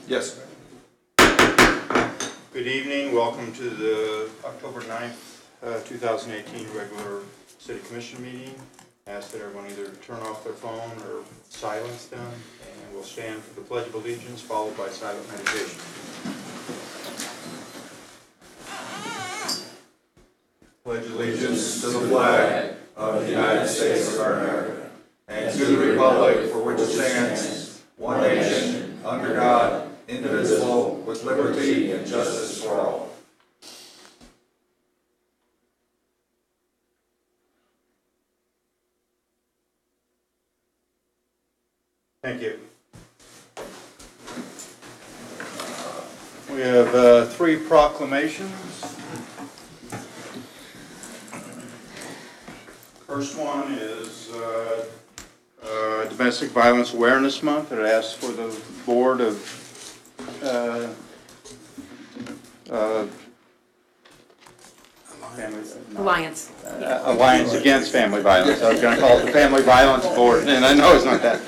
Yes. Good evening. Welcome to the October 9th, 2018 regular City Commission meeting. I ask that everyone either turn off their phone or silence them, and we'll stand for the Pledge of Allegiance followed by silent meditation. Pledge allegiance to the flag of the United States of America and to the republic for which it stands, one nation, under God, indivisible, with liberty and justice for all. Thank you. We have 3 proclamations. First one is Domestic Violence Awareness Month. It asks for the Board of Alliance. Alliance Against Family Violence. I was going to call it the Family Violence Board, and I know it's not that.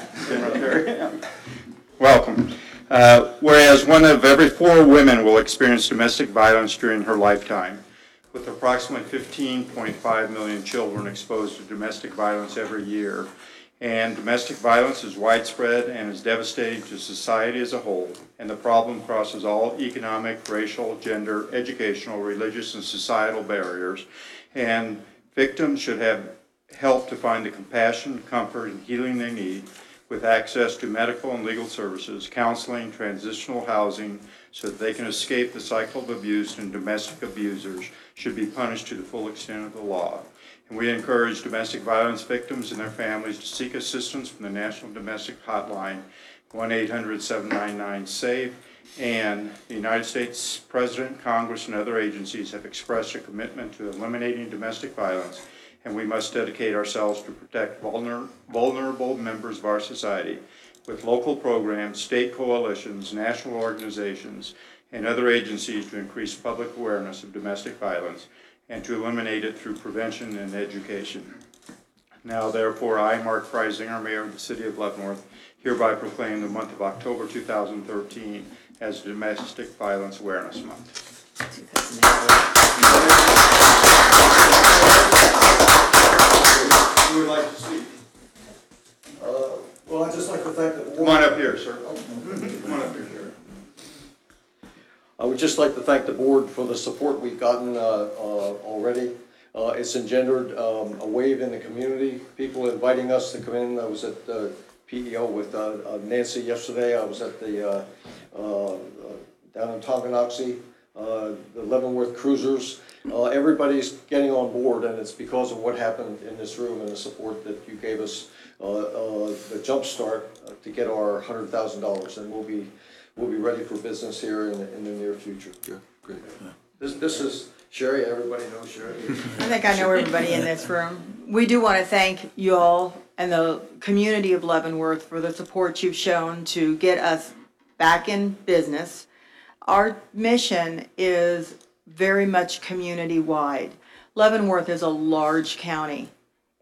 Welcome. Whereas one of every 4 women will experience domestic violence during her lifetime, with approximately 15.5 million children exposed to domestic violence every year. And domestic violence is widespread and is devastating to society as a whole, and the problem crosses all economic, racial, gender, educational, religious, and societal barriers, and victims should have help to find the compassion, comfort, and healing they need, with access to medical and legal services, counseling, transitional housing, so that they can escape the cycle of abuse, and domestic abusers should be punished to the full extent of the law. And we encourage domestic violence victims and their families to seek assistance from the National Domestic Hotline, 1-800-799-SAVE, and the United States President, Congress, and other agencies have expressed a commitment to eliminating domestic violence, and we must dedicate ourselves to protect vulnerable members of our society with local programs, state coalitions, national organizations, and other agencies to increase public awareness of domestic violence and to eliminate it through prevention and education. Now, therefore, I, Mark Freisinger, Mayor of the City of Leavenworth, hereby proclaim the month of October 2013 as Domestic Violence Awareness Month. Who would like to speak? Well, I'd just like to thank the board. Come on up here, sir. Come on up here, sir. I would just like to thank the board for the support we've gotten already. It's engendered a wave in the community, people inviting us to come in. I was at the PEO with Nancy yesterday. I was at the down in Tonganoxie, the Leavenworth Cruisers. Everybody's getting on board, and it's because of what happened in this room and the support that you gave us, the jump start to get our $100,000, and we'll be ready for business here in the near future. Yeah, great. This is Sherry. Everybody knows Sherry. I think I know everybody in this room. We do want to thank you all and the community of Leavenworth for the support you've shown to get us back in business. Our mission is very much community-wide. Leavenworth is a large county,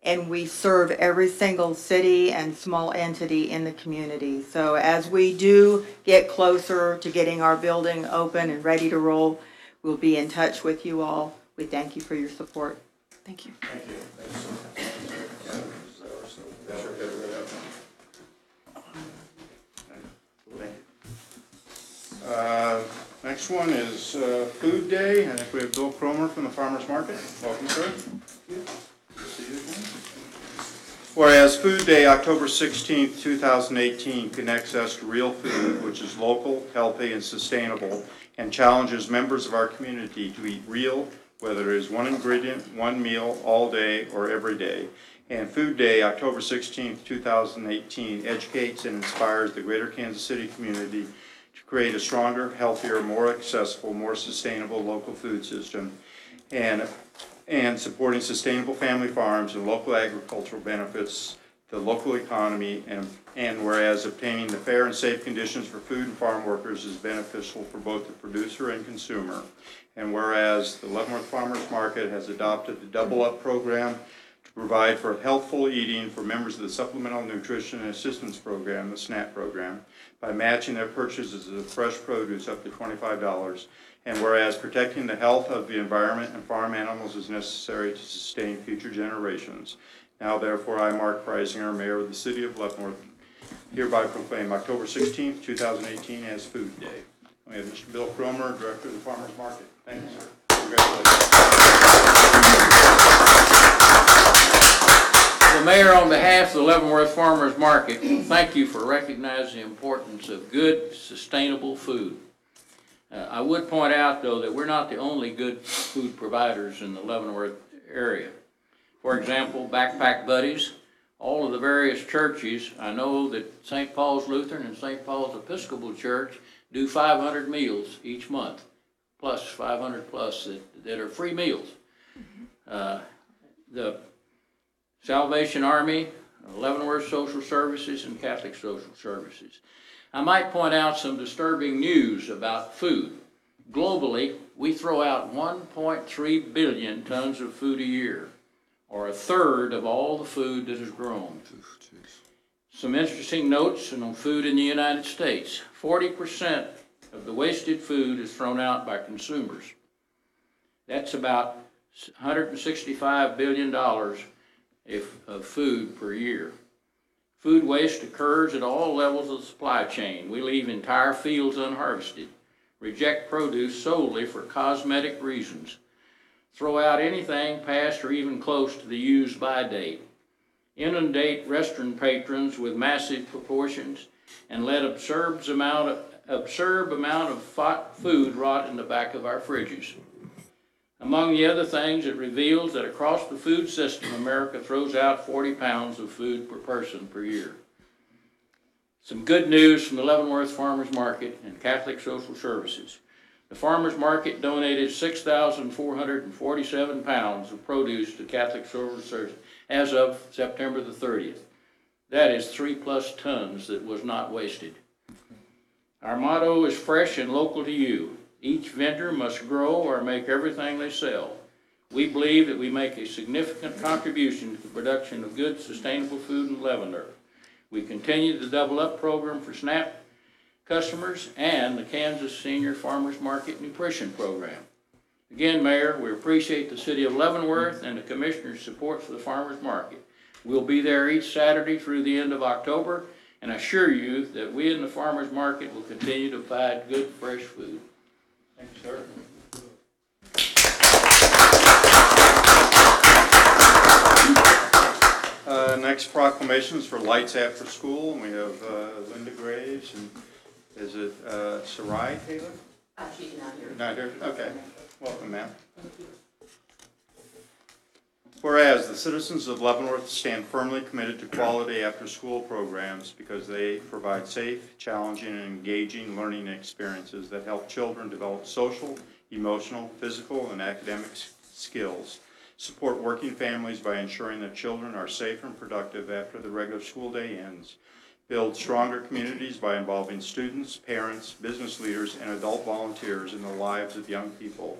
and we serve every single city and small entity in the community. So as we do get closer to getting our building open and ready to roll, we'll be in touch with you all. We thank you for your support. Thank you. Thank you. Next one is Food Day. I think we have Bill Cromer from the Farmers Market. Welcome, sir. Good to see you again. Whereas Food Day, October 16th, 2018, connects us to real food, which is local, healthy, and sustainable, and challenges members of our community to eat real, whether it is one ingredient, one meal, all day, or every day. And Food Day, October 16th, 2018, educates and inspires the greater Kansas City community to create a stronger, healthier, more accessible, more sustainable local food system, and supporting sustainable family farms and local agricultural benefits the local economy, and whereas obtaining the fair and safe conditions for food and farm workers is beneficial for both the producer and consumer, and whereas the Leavenworth Farmers Market has adopted the Double Up program to provide for healthful eating for members of the Supplemental Nutrition and Assistance Program, the SNAP program, by matching their purchases of fresh produce up to $25. And whereas protecting the health of the environment and farm animals is necessary to sustain future generations, now therefore I, Mark Preisinger, Mayor of the City of Leavenworth, hereby proclaim October 16th, 2018 as Food Day. We have Mr. Bill Cromer, Director of the Farmers Market. Thank you, sir. Congratulations. The Mayor, on behalf of the Leavenworth Farmers Market, thank you for recognizing the importance of good, sustainable food. I would point out, though, that we're not the only good food providers in the Leavenworth area. For example, Backpack Buddies, all of the various churches, I know that St. Paul's Lutheran and St. Paul's Episcopal Church do 500 meals each month, plus 500 plus that are free meals. The Salvation Army, Leavenworth Social Services, and Catholic Social Services. I might point out some disturbing news about food. Globally, we throw out 1.3 billion tons of food a year, or a third of all the food that is grown. Some interesting notes on food in the United States. 40% of the wasted food is thrown out by consumers. That's about $165 billion of food per year. Food waste occurs at all levels of the supply chain. We leave entire fields unharvested, reject produce solely for cosmetic reasons, throw out anything past or even close to the use-by date, inundate restaurant patrons with massive proportions, and let absurd amount of food rot in the back of our fridges. Among the other things, it reveals that across the food system, America throws out 40 pounds of food per person per year. Some good news from the Leavenworth Farmers Market and Catholic Social Services. The Farmers Market donated 6,447 pounds of produce to Catholic Social Services as of September the 30th. That is 3+ tons that was not wasted. Our motto is fresh and local to you. Each vendor must grow or make everything they sell. We believe that we make a significant contribution to the production of good, sustainable food in Leavenworth. We continue the Double Up program for SNAP customers and the Kansas Senior Farmers Market Nutrition Program. Again, Mayor, we appreciate the City of Leavenworth and the Commissioner's support for the Farmers Market. We'll be there each Saturday through the end of October, and I assure you that we in the Farmers Market will continue to provide good, fresh food. Thank you, sir. Next proclamation is for Lights After School, and we have Linda Graves, and is it Sarai Taylor? She's not here. Not here? Okay. Welcome, ma'am. Whereas the citizens of Leavenworth stand firmly committed to quality after-school programs because they provide safe, challenging, and engaging learning experiences that help children develop social, emotional, physical, and academic skills, support working families by ensuring that children are safe and productive after the regular school day ends, build stronger communities by involving students, parents, business leaders, and adult volunteers in the lives of young people,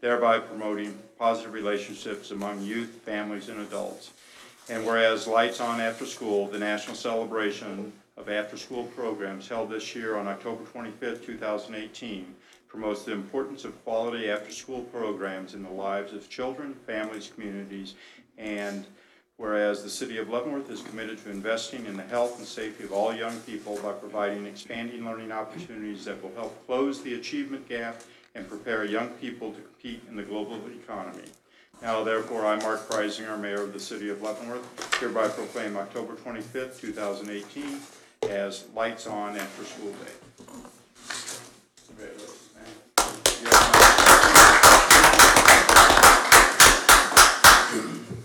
thereby promoting positive relationships among youth, families, and adults. And whereas Lights On After School, the national celebration of after-school programs held this year on October 25th, 2018, promotes the importance of quality after-school programs in the lives of children, families, communities, and whereas the City of Leavenworth is committed to investing in the health and safety of all young people by providing expanding learning opportunities that will help close the achievement gap and prepare young people to compete in the global economy. Now, therefore, I, Mark Preisinger, Mayor of the City of Leavenworth, hereby proclaim October 25th, 2018 as Lights On After School Day.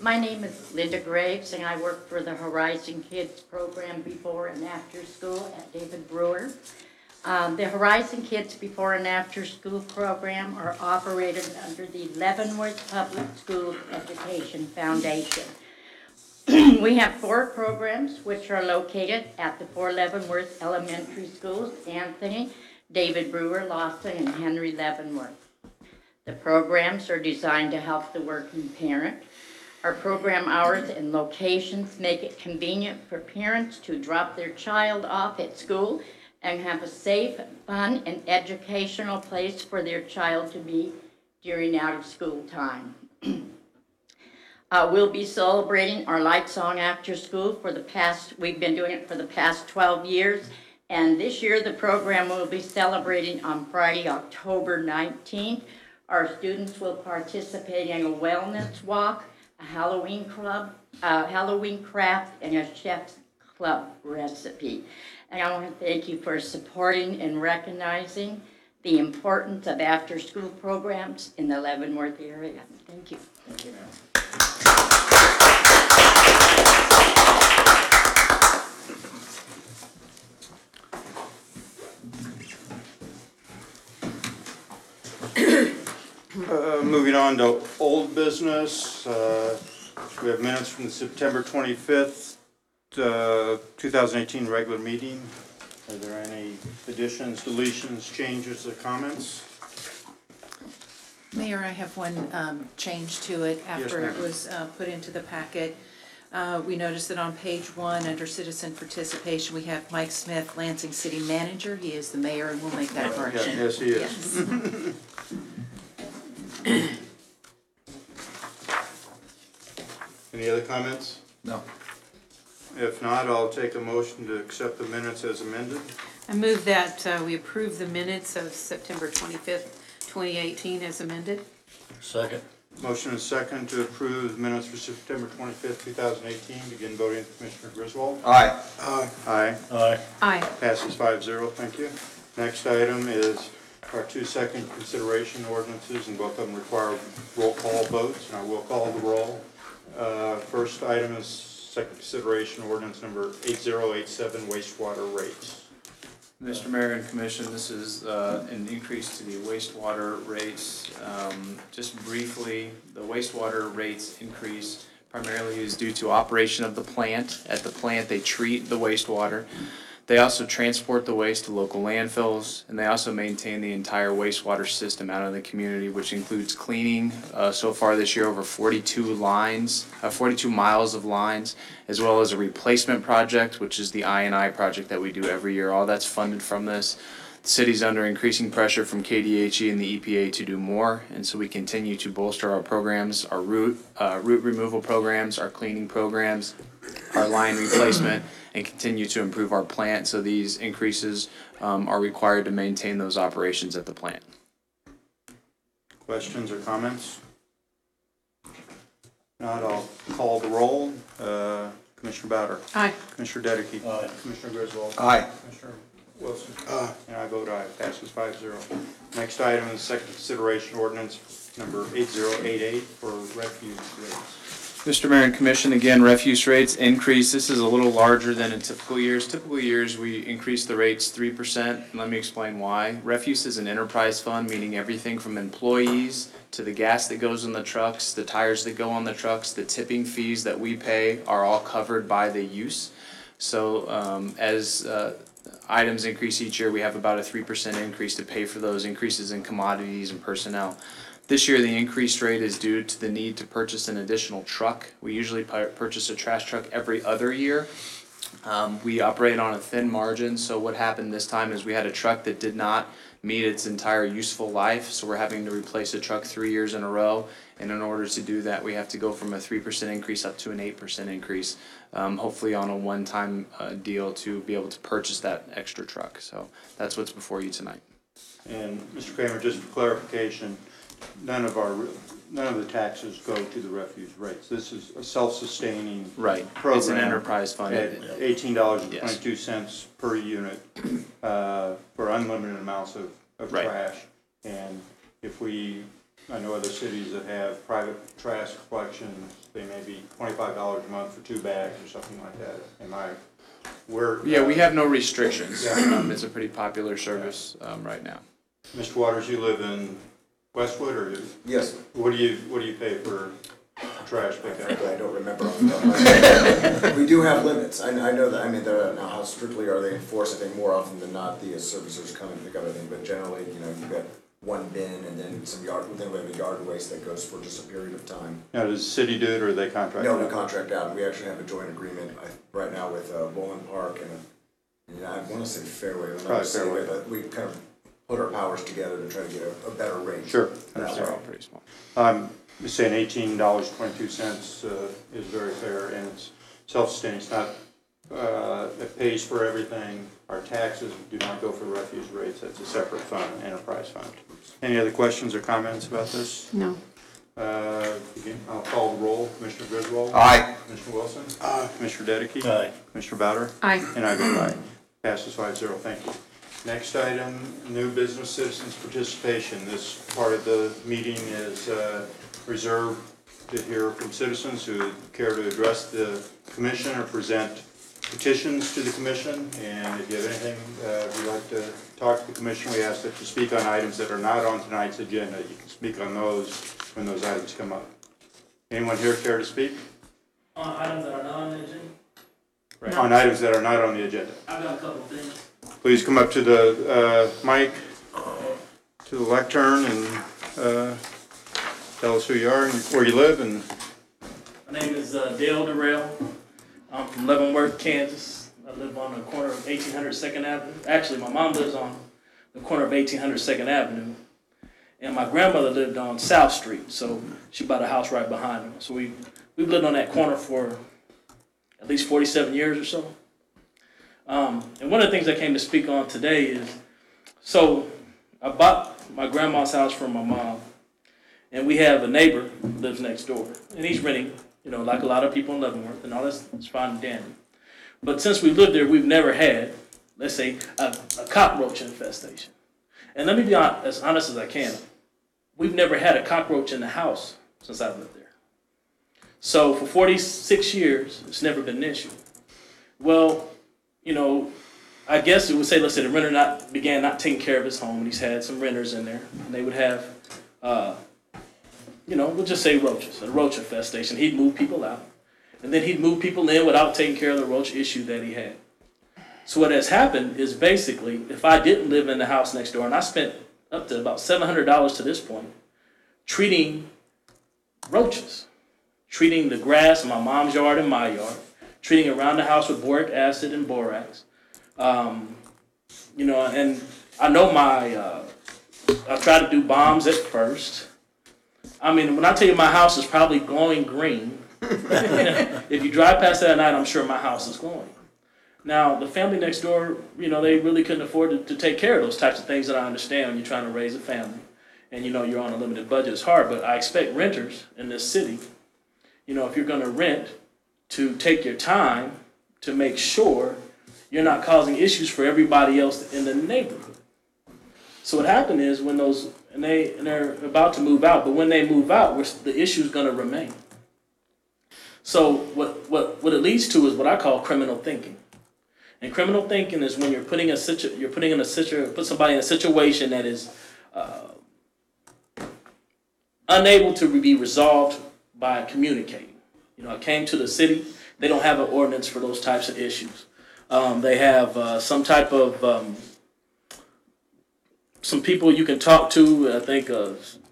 My name is Linda Graves, and I work for the Horizon Kids program before and after school at David Brewer. The Horizon Kids Before and After School program are operated under the Leavenworth Public School Education Foundation. We have 4 programs which are located at the 4 Leavenworth Elementary Schools: Anthony, David Brewer, Lawson, and Henry Leavenworth. The programs are designed to help the working parent. Our program hours and locations make it convenient for parents to drop their child off at school and have a safe, fun, and educational place for their child to be during out-of-school time. We'll be celebrating our Light Song after school we've been doing it for the past 12 years, and this year the program will be celebrating on Friday, October 19th. Our students will participate in a wellness walk, a Halloween club, a Halloween craft, and a chef's club recipe. And I want to thank you for supporting and recognizing the importance of after-school programs in the Leavenworth area. Thank you. Thank you, ma'am. Moving on to old business, we have minutes from the September 25th, 2018 regular meeting. Are there any additions, deletions, changes, or comments? Mayor, I have one change to it after ma'am. it was put into the packet. We noticed that on page 1, under citizen participation, we have Mike Smith, Lansing City Manager. He is the mayor, and we'll make that correction. Yes, he is. Yes. Any other comments? No. If not, I'll take a motion to accept the minutes as amended. I move that we approve the minutes of September 25th, 2018 as amended. Second. Motion and second to approve the minutes for September 25th, 2018. Begin voting, Commissioner Griswold. Aye. Aye. Aye. Aye. Passes 5-0, thank you. Next item is our 2 second consideration ordinances, and both of them require roll call votes, and I will call the roll. First item is second consideration ordinance number 8087, wastewater rates. Mr. Mayor and Commission, this is an increase to the wastewater rates. Just briefly, the wastewater rates increase primarily is due to operation of the plant. At the plant, they treat the wastewater. They also transport the waste to local landfills, and they also maintain the entire wastewater system out in the community, which includes cleaning. So far this year, over 42 miles of lines, as well as a replacement project, which is the I&I project that we do every year. All that's funded from this. The city's under increasing pressure from KDHE and the EPA to do more, and so we continue to bolster our programs, our root removal programs, our cleaning programs, our line replacement, and continue to improve our plant. So these increases are required to maintain those operations at the plant. Questions or comments? Not, I'll call the roll. Commissioner Bowder. Aye. Commissioner Dedeky. Aye. Commissioner Griswold. Aye. Commissioner Wilson. Aye. And I vote aye. Passes 5-0. Next item is second consideration ordinance number 8088 for refuse rates. Mr. Mayor and Commission, again, refuse rates increase. This is a little larger than in typical years. Typical years, we increase the rates 3%, and let me explain why. Refuse is an enterprise fund, meaning everything from employees to the gas that goes in the trucks, the tires that go on the trucks, the tipping fees that we pay are all covered by the use. So as items increase each year, we have about a 3% increase to pay for those increases in commodities and personnel. This year, the increased rate is due to the need to purchase an additional truck. We usually purchase a trash truck every other year. We operate on a thin margin, so what happened this time is we had a truck that did not meet its entire useful life, so we're having to replace a truck 3 years in a row, and in order to do that, we have to go from a 3% increase up to an 8% increase, hopefully on a one-time deal to be able to purchase that extra truck. So that's what's before you tonight. And Mr. Kramer, just for clarification, none of the taxes go to the refuse rates. This is a self-sustaining Right. program. It's an enterprise fund. At $18.22 per unit for unlimited amounts of Right. trash. And if I know other cities that have private trash collections, they may be $25 a month for 2 bags or something like that. Yeah, we have no restrictions. Yeah. It's a pretty popular service right now. Mr. Waters, you live in Westwood, or Yes, what do you pay for trash pickup? frankly, I don't remember off the top of my head. We do have limits, I know that, I mean, now how strictly are they enforced? I think more often than not, the servicers come and pick up everything, but generally, you've got one bin and then then we have a yard waste that goes for just a period of time. Now, does the city do it, or they contract? No, it we out? contract out, we actually have a joint agreement right now with Bowling Park and and I wanna say Fairway, I'm Probably not saying Fairway. it, but we kind of put our powers together to try to get a better rate. Sure. That They're way. all pretty small. I'm just saying $18.22 is very fair, and it's self-sustaining. It's not, it pays for everything. Our taxes do not go for refuse rates. That's a separate fund, enterprise fund. Any other questions or comments about this? No. Again, I'll call the roll. Commissioner Griswold? Aye. Commissioner Wilson? Aye. Commissioner Dedeky? Aye. Commissioner Bowder? Aye. And I vote aye. Passes 5-0. Thank you. Next item, new business citizens participation. This part of the meeting is reserved to hear from citizens who care to address the commission or present petitions to the commission. And if you have anything you'd like to talk to the commission, we ask that you speak on items that are not on tonight's agenda. You can speak on those when those items come up. Anyone here care to speak? On items that are not on the agenda? Right. On items that are not on the agenda. I've got a couple of things. Please come up to the mic, to the lectern, and tell us who you are and where you live. And My name is Dale Durrell. I'm from Leavenworth, Kansas. I live on the corner of 1800 2nd Avenue. Actually, my mom lives on the corner of 1800 2nd Avenue. And my grandmother lived on South Street, so she bought a house right behind her. So we've lived on that corner for at least 47 years or so. And one of the things I came to speak on today is, so I bought my grandma's house from my mom, and we have a neighbor who lives next door, and he's renting, like a lot of people in Leavenworth, and all that's fine and dandy. But since we lived there, we've never had, let's say, a cockroach infestation. And let me be as honest as I can. We've never had a cockroach in the house since I've lived there. So for 46 years, it's never been an issue. Well, I guess it would say, let's say the renter began not taking care of his home, and he's had some renters in there, and they would have, we'll just say roaches, a roach infestation. He'd move people out, and then he'd move people in without taking care of the roach issue that he had. So what has happened is basically, if I didn't live in the house next door, and I spent up to about $700 to this point, treating roaches, treating the grass in my mom's yard and my yard, treating around the house with boric acid and borax. And I know I tried to do bombs at first. I mean, when I tell you my house is probably glowing green, if you drive past that at night, I'm sure my house is glowing. Now, the family next door, they really couldn't afford to take care of those types of things that I understand when you're trying to raise a family. And, you're on a limited budget, it's hard, but I expect renters in this city, if you're going to rent, to take your time to make sure you're not causing issues for everybody else in the neighborhood. So what happened is when they're about to move out, but when they move out, the issue is going to remain. So what it leads to is what I call criminal thinking. And criminal thinking is when put somebody in a situation that is unable to be resolved by communicating. I came to the city. They don't have an ordinance for those types of issues. They have some type of some people you can talk to. I think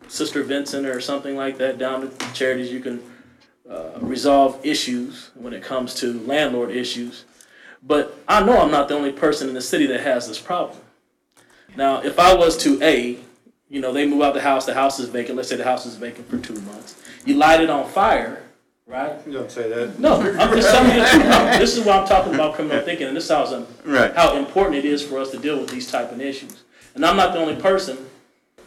Sister Vincent or something like that. Down at charities, you can resolve issues when it comes to landlord issues. But I know I'm not the only person in the city that has this problem. Now, if I was to they move out the house is vacant. Let's say the house is vacant for 2 months. You light it on fire. Right? You don't say that. No, I'm just telling you the truth. No, this is why I'm talking about criminal thinking, and this is how important it is for us to deal with these type of issues. And I'm not the only person,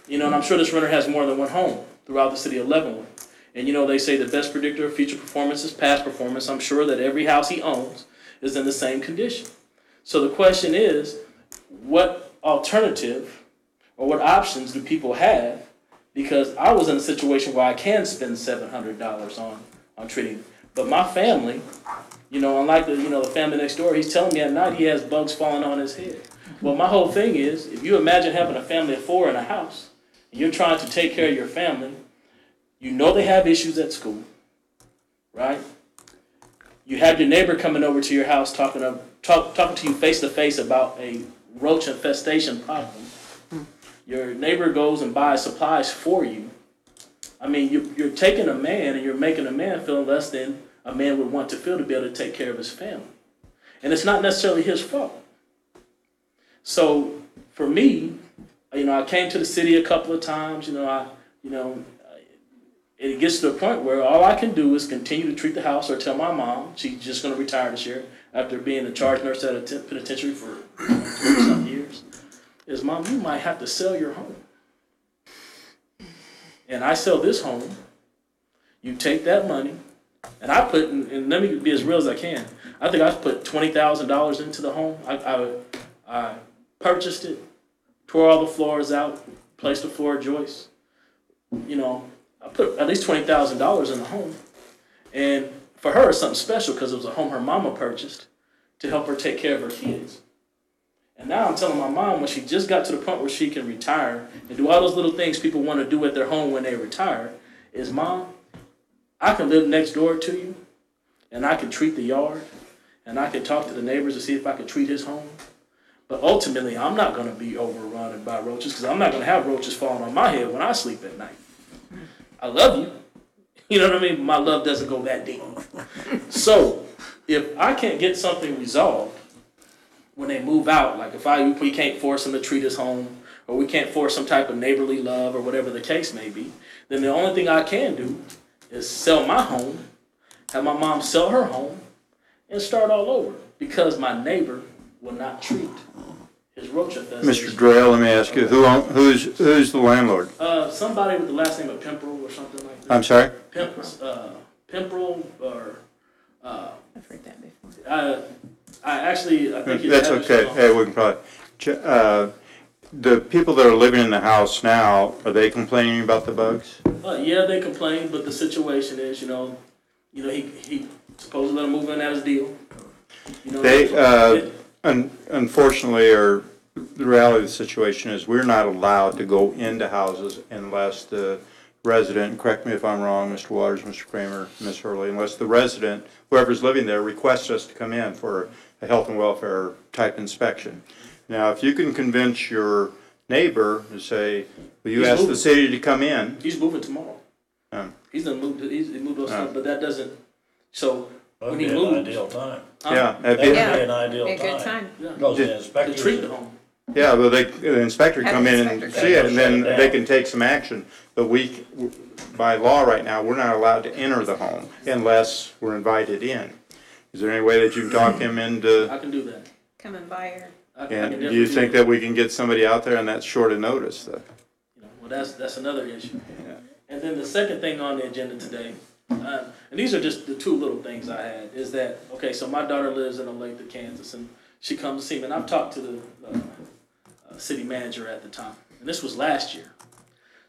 and I'm sure this renter has more than one home throughout the city of Leavenworth. And they say the best predictor of future performance is past performance. I'm sure that every house he owns is in the same condition. So the question is, what alternative or what options do people have? Because I was in a situation where I can spend $700 on treating. But my family, unlike the family next door, he's telling me at night he has bugs falling on his head. Well, my whole thing is, if you imagine having a family of 4 in a house, and you're trying to take care of your family, they have issues at school, right? You have your neighbor coming over to your house talking to you face to face about a roach infestation problem. Your neighbor goes and buys supplies for you. I mean, you're taking a man and you're making a man feel less than a man would want to feel to be able to take care of his family. And it's not necessarily his fault. So for me, I came to the city a couple of times. It gets to a point where all I can do is continue to treat the house or tell my mom, she's just going to retire this year after being a charge nurse at a penitentiary for 20-some years, is, Mom, you might have to sell your home. And I sell this home, you take that money, and I put, and let me be as real as I can, I think I put $20,000 into the home. I purchased it, tore all the floors out, placed a floor joist. I put at least $20,000 in the home. And for her, it's something special because it was a home her mama purchased to help her take care of her kids. And now I'm telling my mom, when she just got to the point where she can retire and do all those little things people want to do at their home when they retire, is, Mom, I can live next door to you, and I can treat the yard, and I can talk to the neighbors to see if I can treat his home. But ultimately, I'm not going to be overrun by roaches because I'm not going to have roaches falling on my head when I sleep at night. I love you. You know what I mean? My love doesn't go that deep. So if I can't get something resolved when they move out, like if we can't force them to treat us home, or we can't force some type of neighborly love, or whatever the case may be, then the only thing I can do is sell my home, have my mom sell her home, and start all over, because my neighbor will not treat his roach infestation. Mr. Drell, let me ask you, who's the landlord? Somebody with the last name of Pimprel or something like that. I'm sorry? Pimprel or. I've heard that before. I think he's. That's okay. Hey, we can probably. The people that are living in the house now, are they complaining about the bugs? Yeah, they complain, but the situation is, he supposed to let him move in at his deal. Unfortunately, or the reality of the situation is, we're not allowed to go into houses unless the resident, correct me if I'm wrong, Mr. Waters, Mr. Kramer, Ms. Hurley, unless the resident, whoever's living there, requests us to come in for a health and welfare type inspection. Now, if you can convince your neighbor to say, will you ask the city to come in? He's moving tomorrow. He's gonna move. He moved those stuff, but that doesn't. So when he moves, an ideal time. Yeah, That'd be an ideal Be a good time. time. Because the to inspectors. treat the home. yeah, well, the inspector Have come the in and inspector see it, come. and then Shut it they down. can take some action. But by law right now, we're not allowed to enter the home unless we're invited in. Is there any way that you can talk him into? I can do that. Come and buy her. I can And definitely do you think that we can get somebody out there, and that's short of notice, though? Well, that's another issue. Yeah. And then the second thing on the agenda today, and these are just the two little things I had, is that, okay, so my daughter lives in Olathe, Kansas, and she comes to see me, and I've talked to the city manager at the time, and this was last year.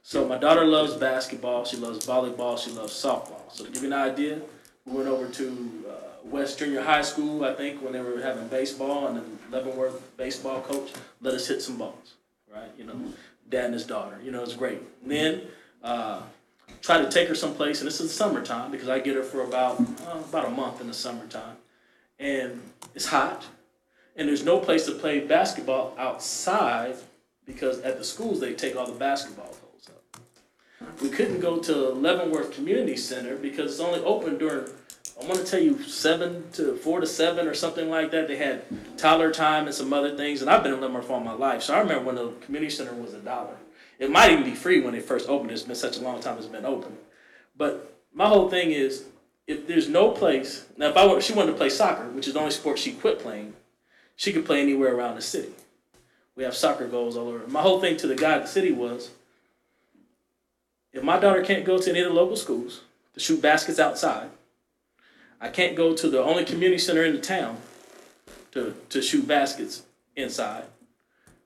So my daughter loves basketball, she loves volleyball, she loves softball. So to give you an idea, we went over to West Junior High School, I think, when they were having baseball, and the Leavenworth baseball coach let us hit some balls, right? Dad and his daughter, it's great. And then try to take her someplace, and this is summertime because I get her for about a month in the summertime, and it's hot, and there's no place to play basketball outside because at the schools they take all the basketball goals up. We couldn't go to Leavenworth Community Center because it's only open during, I want to tell you, 4 to 7 or something like that. They had toddler time and some other things, and I've been in Leavenworth all my life, so I remember when the community center was $1. It might even be free when it first opened. It's been such a long time it's been open. But my whole thing is, if there's no place, now if she wanted to play soccer, which is the only sport she quit playing, she could play anywhere around the city. We have soccer goals all over. My whole thing to the guy at the city was, if my daughter can't go to any of the local schools to shoot baskets outside, I can't go to the only community center in the town to shoot baskets inside,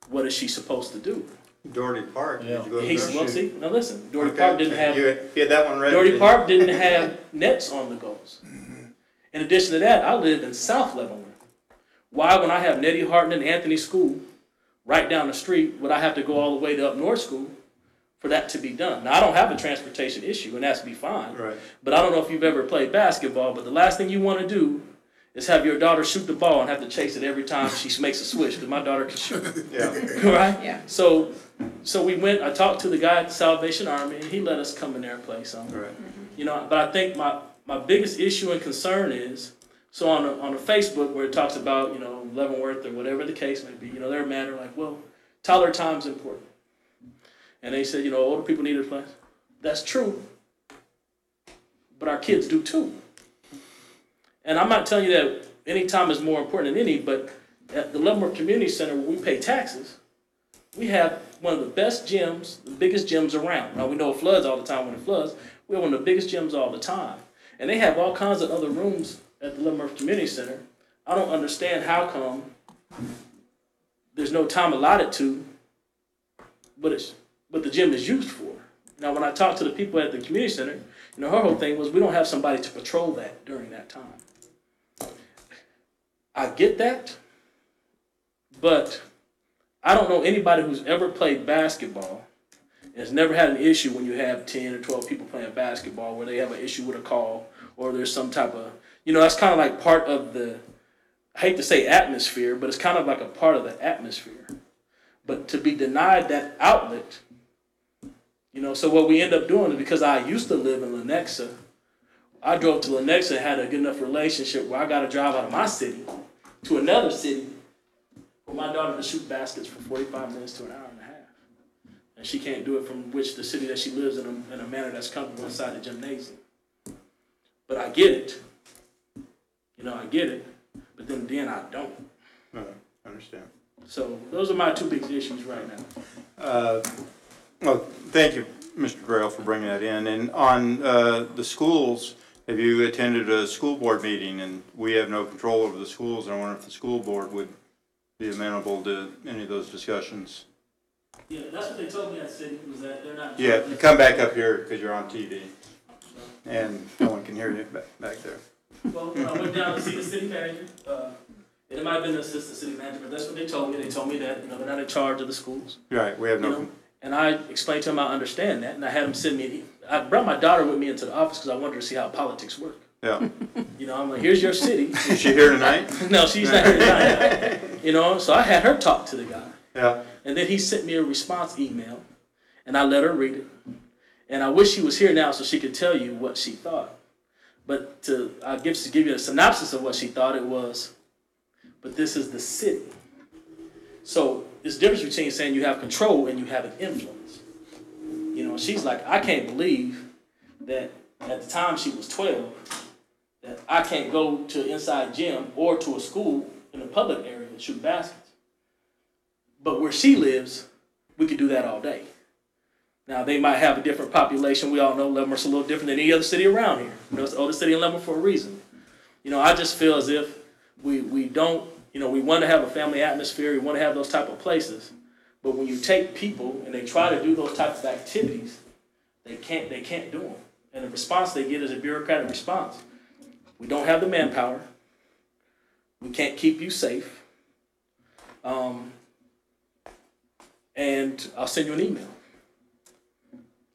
what is she supposed to do? Doherty Park. Yeah. Did you go to See, now listen, Doherty Park didn't have, You had that one ready. Doherty Park didn't have nets on the goals. In addition to that, I live in South Leavenworth. Why, when I have Nettie Harton and Anthony School right down the street, would I have to go all the way to Up North School for that to be done? Now, I don't have a transportation issue, and that's be fine. Right. But I don't know if you've ever played basketball, but the last thing you want to do is have your daughter shoot the ball and have to chase it every time she makes a switch, because my daughter can shoot. Yeah. Right? Yeah. So we went, I talked to the guy at the Salvation Army, and he let us come in there and play some. Right. But I think my biggest issue and concern is, So on the Facebook where it talks about, you know, Leavenworth or whatever the case may be, you know, they're mad. They're like, well, toddler time's important. And they said, you know, older people need a place. That's true. But our kids do too. And I'm not telling you that any time is more important than any, but at the Leavenworth Community Center where we pay taxes, we have one of the best gyms, the biggest gyms around. Now we know it floods all the time when it floods. We have one of the biggest gyms all the time. And they have all kinds of other rooms at the Leavenworth Community Center. I don't understand how come there's no time allotted to what the gym is used for. Now when I talk to the people at the community center, you know, her whole thing was we don't have somebody to patrol that during that time. I get that, but I don't know anybody who's ever played basketball and has never had an issue when you have 10 or 12 people playing basketball where they have an issue with a call or there's some type of, you know, that's kind of like part of the, I hate to say atmosphere, but it's kind of like a part of the atmosphere. But to be denied that outlet, you know, so what we end up doing is because I used to live in Lenexa, I drove to Lenexa and had a good enough relationship where I got to drive out of my city to another city for my daughter to shoot baskets for 45 minutes to an hour and a half. And she can't do it from the city that she lives in a manner that's comfortable inside the gymnasium. But I get it. You know, I get it. But then again, I don't. I understand. So those are my two big issues right now. Well, thank you, Mr. Grail, for bringing that in. And on the schools, have you attended a school board meeting? And we have no control over the schools. I wonder if the school board would be amenable to any of those discussions. Yeah, that's what they told me at City, was that they're not. Yeah, come back up here because you're on TV. And no one can hear you back there. Well, I went down to see the city manager. It might have been the assistant city manager, but that's what they told me. They told me that, you know, they're not in charge of the schools. Right, we have no. You know? And I explained to him I understand that, and I had him send me. I brought my daughter with me into the office because I wanted to see how politics work. Yeah. You know, I'm like, here's your city. Is she here tonight? No, she's not here tonight. You know, so I had her talk to the guy. Yeah. And then he sent me a response email, and I let her read it. And I wish she was here now so she could tell you what she thought. But to give you a synopsis of what she thought, it was, but this is the city. So there's a difference between saying you have control and you have an influence. You know, she's like, I can't believe that at the time she was 12, that I can't go to an inside gym or to a school in a public area and shoot baskets. But where she lives, we could do that all day. Now, they might have a different population. We all know Leavenworth's a little different than any other city around here. You know, it's the oldest city in Leavenworth for a reason. You know, I just feel as if we don't, you know, we want to have a family atmosphere. We want to have those type of places. But when you take people and they try to do those types of activities, they can't do them. And the response they get is a bureaucratic response. We don't have the manpower. We can't keep you safe. And I'll send you an email.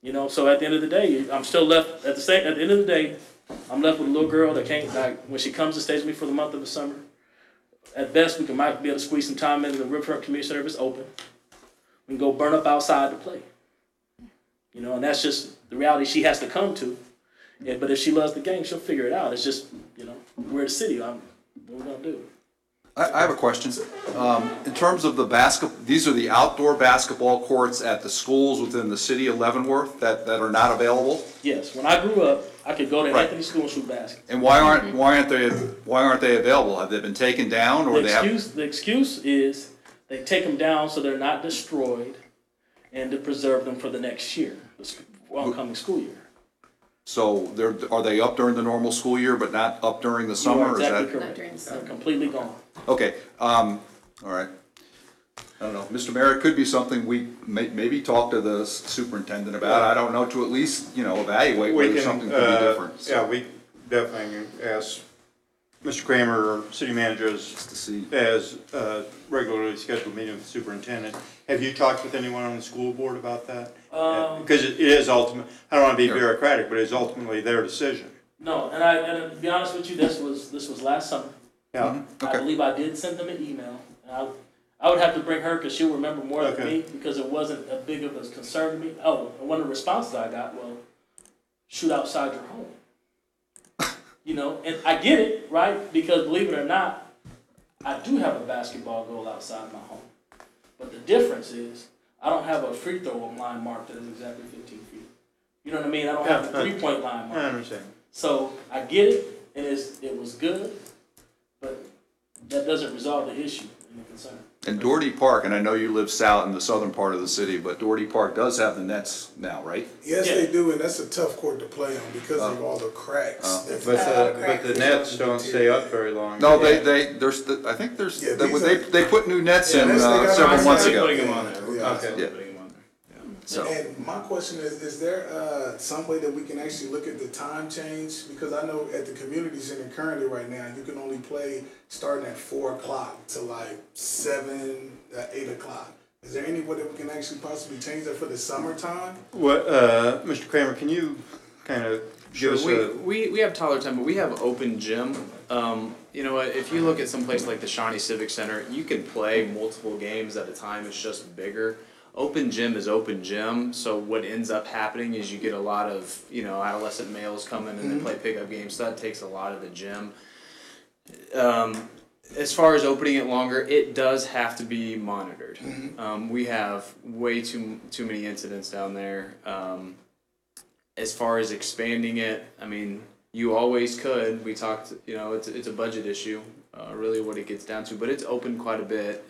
You know, so at the end of the day, I'm still left at the end of the day, I'm left with a little girl that can't, like, when she comes and stays with me for the month of the summer, at best we might be able to squeeze some time in the Riverfront Community Center if it's open. We can go burn up outside to play. You know, and that's just the reality she has to come to. Yeah, but if she loves the game, she'll figure it out. It's just, you know, we're the city. What are we going to do? I have a question. In terms of the these are the outdoor basketball courts at the schools within the city of Leavenworth that are not available? Yes. When I grew up, I could go to Right. Anthony School and shoot baskets. And why aren't they available? Have they been taken down, or The excuse is they take them down so they're not destroyed and to preserve them for the next year, the oncoming school year. So are they up during the normal school year but not up during the summer? You are exactly Is that correct. They're completely gone. okay? All right. I don't know, Mr. Mayor. It could be something we maybe talk to the superintendent about. I don't know, to at least evaluate whether something could be different. So. Yeah, we definitely ask Mr. Kramer, or city manager, as regularly scheduled meeting with the superintendent. Have you talked with anyone on the school board about that? Because it is ultimate. I don't want to be bureaucratic, but it is ultimately their decision. No, and to be honest with you, this was last summer. Yeah. I believe I did send them an email. And I would have to bring her because she'll remember more than me because it wasn't a big of a concern to me. Oh, and one of the responses I got was, shoot outside your home. You know, and I get it, right? Because believe it or not, I do have a basketball goal outside my home. But the difference is, I don't have a free throw line mark that is exactly 15 feet. You know what I mean? I don't have a 3-point line mark. I understand. So I get it, and it was good, but that doesn't resolve the issue and the concern. And Doherty Park, and I know you live south in the southern part of the city, but Doherty Park does have the nets now, right? Yes, Yeah. they do, and that's a tough court to play on because of all the cracks. But the nets don't stay up very long. No, I think Yeah, these they put new nets in Yes, they got several them. months Yeah. ago. Putting them on there. Yeah. Okay. Yeah. Putting them on there. So, And my question is there some way that we can actually look at the time change? Because I know at the community center currently right now, you can only play starting at 4 o'clock to like 7, 8 o'clock. Is there any way that we can actually possibly change that for the summertime? What, Mr. Kramer, can you kind of give us a? We have toddler time, but we have open gym. You know what, if you look at some place like the Shawnee Civic Center, you can play multiple games at a time, it's just bigger. Open gym is open gym, so what ends up happening is you get a lot of, you know, adolescent males coming and they play pickup games, so that takes a lot of the gym. As far as opening it longer, it does have to be monitored. We have way too many incidents down there. As far as expanding it, I mean, you always could. We talked, you know, it's a budget issue, really what it gets down to, but it's open quite a bit.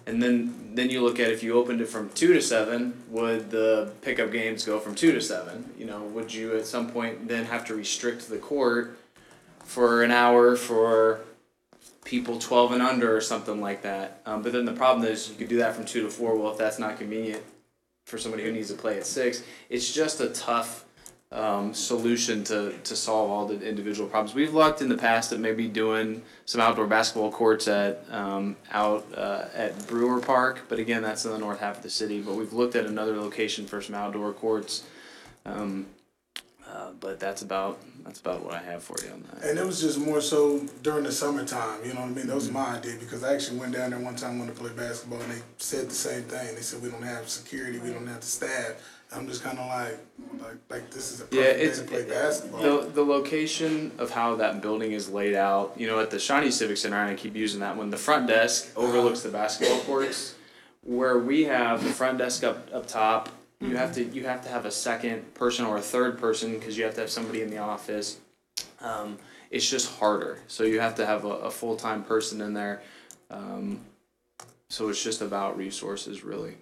And then you look at if you opened it from 2 to 7, would the pickup games go from 2 to 7? You know, would you at some point then have to restrict the court for an hour for people 12 and under or something like that? But then the problem is you could do that from 2 to 4. Well, if that's not convenient for somebody who needs to play at 6, it's just a tough solution to solve all the individual problems. We've looked in the past at maybe doing some outdoor basketball courts at Brewer Park, but again, that's in the north half of the city. But we've looked at another location for some outdoor courts, but that's about what I have for you on that. And it was just more so during the summertime, you know what I mean? That was my idea because I actually went down there one time wanted to play basketball and they said the same thing. They said we don't have security, we don't have the staff. I'm just kind of like this is a perfect day to play basketball. The location of how that building is laid out, you know, at the Shawnee Civic Center, and I keep using that one, the front desk overlooks the basketball courts. Where we have the front desk up top, you have to have a second person or a third person because you have to have somebody in the office. It's just harder, so you have to have a full-time person in there. So it's just about resources, really.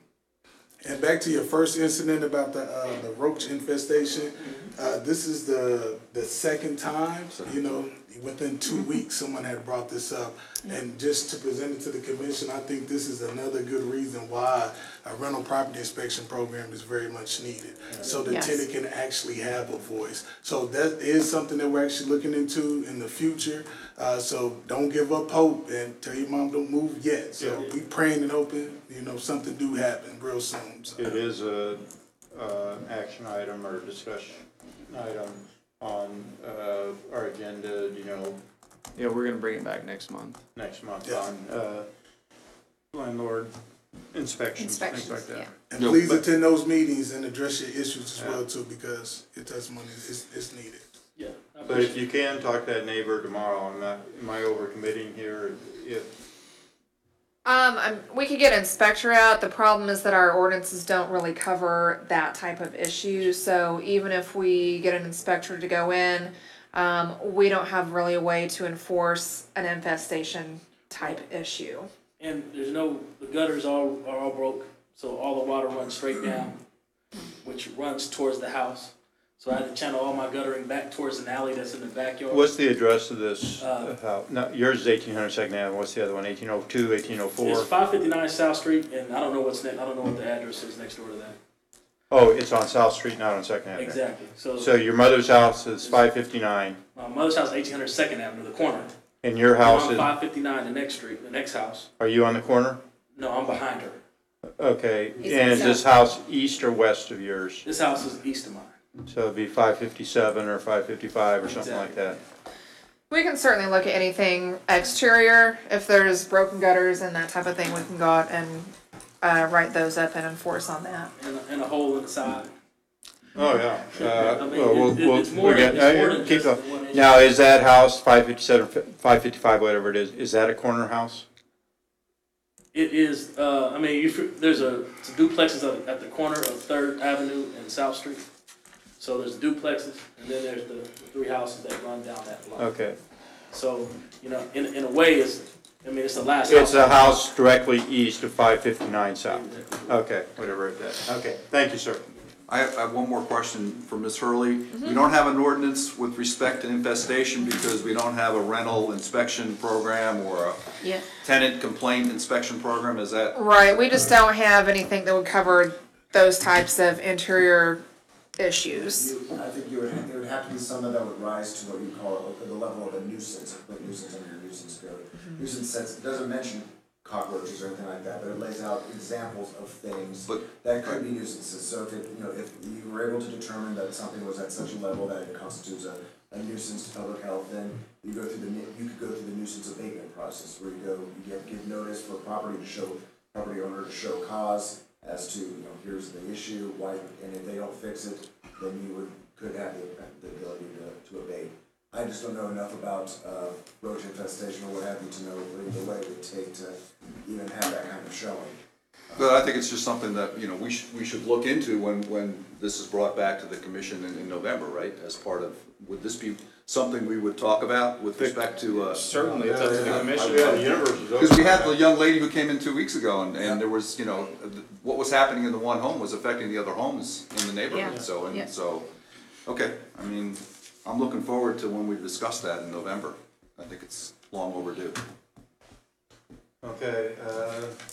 And back to your first incident about the roach infestation, this is the second time, you know, within 2 weeks someone had brought this up. And just to present it to the commission, I think this is another good reason why a rental property inspection program is very much needed. So the tenant can actually have a voice. So that is something that we're actually looking into in the future. So don't give up hope and tell your mom don't move yet. So we praying and hoping, you know, something do happen real soon. So. It is a action item or discussion item on our agenda, you know, Yeah, we're gonna bring it back next month. on landlord inspections, things like that. And please attend those meetings and address your issues as well too, because your testimony is needed. Yeah. But if you can talk to that neighbor tomorrow, am I overcommitting here? We could get an inspector out. The problem is that our ordinances don't really cover that type of issue. So even if we get an inspector to go in, we don't have really a way to enforce an infestation type issue. And the gutters are all broke, so all the water runs straight down, which runs towards the house. So I had to channel all my guttering back towards an alley that's in the backyard. What's the address of this house? No, yours is 1800 Second Avenue. What's the other one? 1802, 1804? It's 559 South Street, and I don't know what's next. I don't know what the address is next door to that. Oh, it's on South Street, not on Second Avenue. Exactly. So your mother's house is 559. My mother's house is 1800 Second Avenue, the corner. And your house I'm is? 559, the next street, the next house. Are you on the corner? No, I'm behind her. Okay. And is this house east or west of yours? This house is east of mine. So it'd be 557 or 555 or something like that. We can certainly look at anything exterior. If there's broken gutters and that type of thing, we can go out and write those up and enforce on that. And a hole inside. Oh, yeah. I mean, We'll it's more get, than keep just going. the one issue. Now, is that house 557, 555, whatever it is that a corner house? It is, I mean, there's it's duplexes at the corner of 3rd Avenue and South Street. So there's duplexes, and then there's the 3 houses that run down that block. Okay. So, you know, in a way, it's the last house. It's a house directly east of 559 South. Okay, whatever it is. Okay, thank you, sir. I have one more question for Ms. Hurley. We don't have an ordinance with respect to infestation because we don't have a rental inspection program or a Yeah. tenant complaint inspection program, is that? Right, we just don't have anything that would cover those types of interior issues. I think there would have to be something that would rise to what you call the level of a nuisance, put nuisance under your nuisance code. Nuisance says, it doesn't mention cockroaches or anything like that, but it lays out examples of things that could be nuisances. So if if you were able to determine that something was at such a level that it constitutes a nuisance to public health, then you could go through the nuisance abatement process, where you give notice for property owner to show cause as to, here's the issue, why, and if they don't fix it, then you could have the ability to abate. I just don't know enough about roach infestation or what have you to know the way it would take to even have that kind of showing. But I think it's just something that, we should look into when this is brought back to the commission in November, right? As part of, would this be something we would talk about with respect to? Certainly, it's up to the commission. Because we had the young lady who came in 2 weeks ago and there was, what was happening in the one home was affecting the other homes in the neighborhood. Yeah. So, okay, I mean, I'm looking forward to when we discuss that in November. I think it's long overdue. Okay,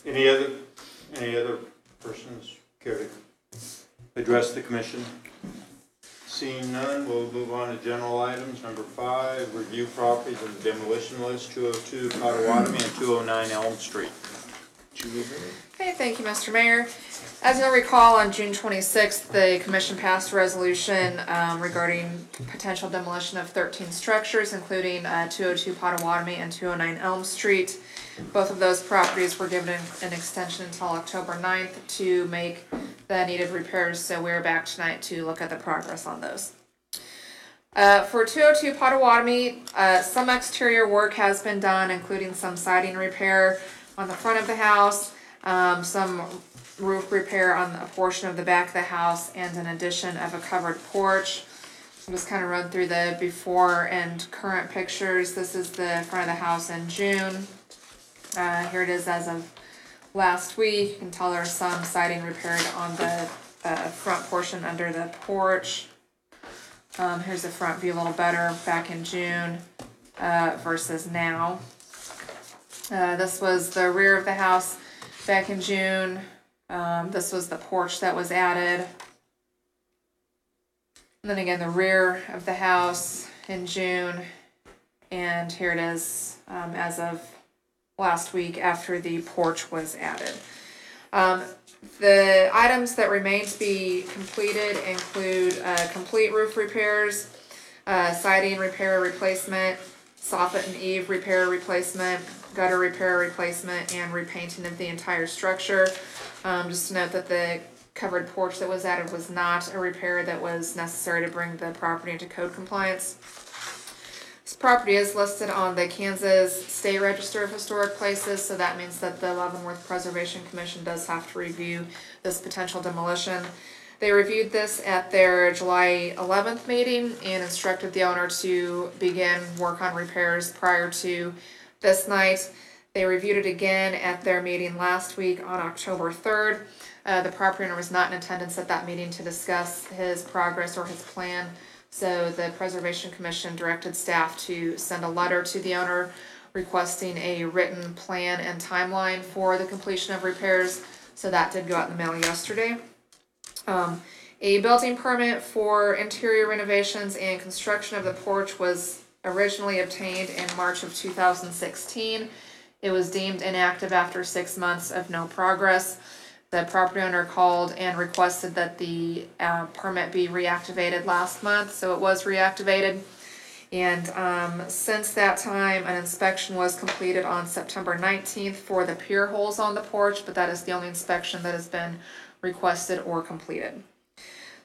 any other persons care to address the commission? Seeing none, we'll move on to general items. Number 5, review properties on the demolition list, 202 Potawatomi and 209 Elm Street. Okay, thank you, Mr. Mayor. As you'll recall, on June 26th, the commission passed a resolution regarding potential demolition of 13 structures, including 202 Potawatomi and 209 Elm Street. Both of those properties were given an extension until October 9th to make the needed repairs, so we're back tonight to look at the progress on those. For 202 Potawatomi, some exterior work has been done, including some siding repair on the front of the house, some roof repair on a portion of the back of the house, and an addition of a covered porch. I'll just kind of run through the before and current pictures. This is the front of the house in June. Here it is as of last week. You can tell there's some siding repaired on the front portion under the porch. Here's the front view a little better back in June versus now. This was the rear of the house back in June. This was the porch that was added. And then again, the rear of the house in June. And here it is as of last week after the porch was added. The items that remain to be completed include complete roof repairs, siding repair replacement, soffit and eave repair replacement, gutter repair replacement, and repainting of the entire structure. Just to note that the covered porch that was added was not a repair that was necessary to bring the property into code compliance. This property is listed on the Kansas State Register of Historic Places, so that means that the Leavenworth Preservation Commission does have to review this potential demolition. They reviewed this at their July 11th meeting and instructed the owner to begin work on repairs prior to this night. They reviewed it again at their meeting last week on October 3rd. The property owner was not in attendance at that meeting to discuss his progress or his plan. So the Preservation Commission directed staff to send a letter to the owner requesting a written plan and timeline for the completion of repairs. So that did go out in the mail yesterday. A building permit for interior renovations and construction of the porch was originally obtained in March of 2016. It was deemed inactive after 6 months of no progress. The property owner called and requested that the permit be reactivated last month, so it was reactivated. And since that time, an inspection was completed on September 19th for the pier holes on the porch, but that is the only inspection that has been requested or completed.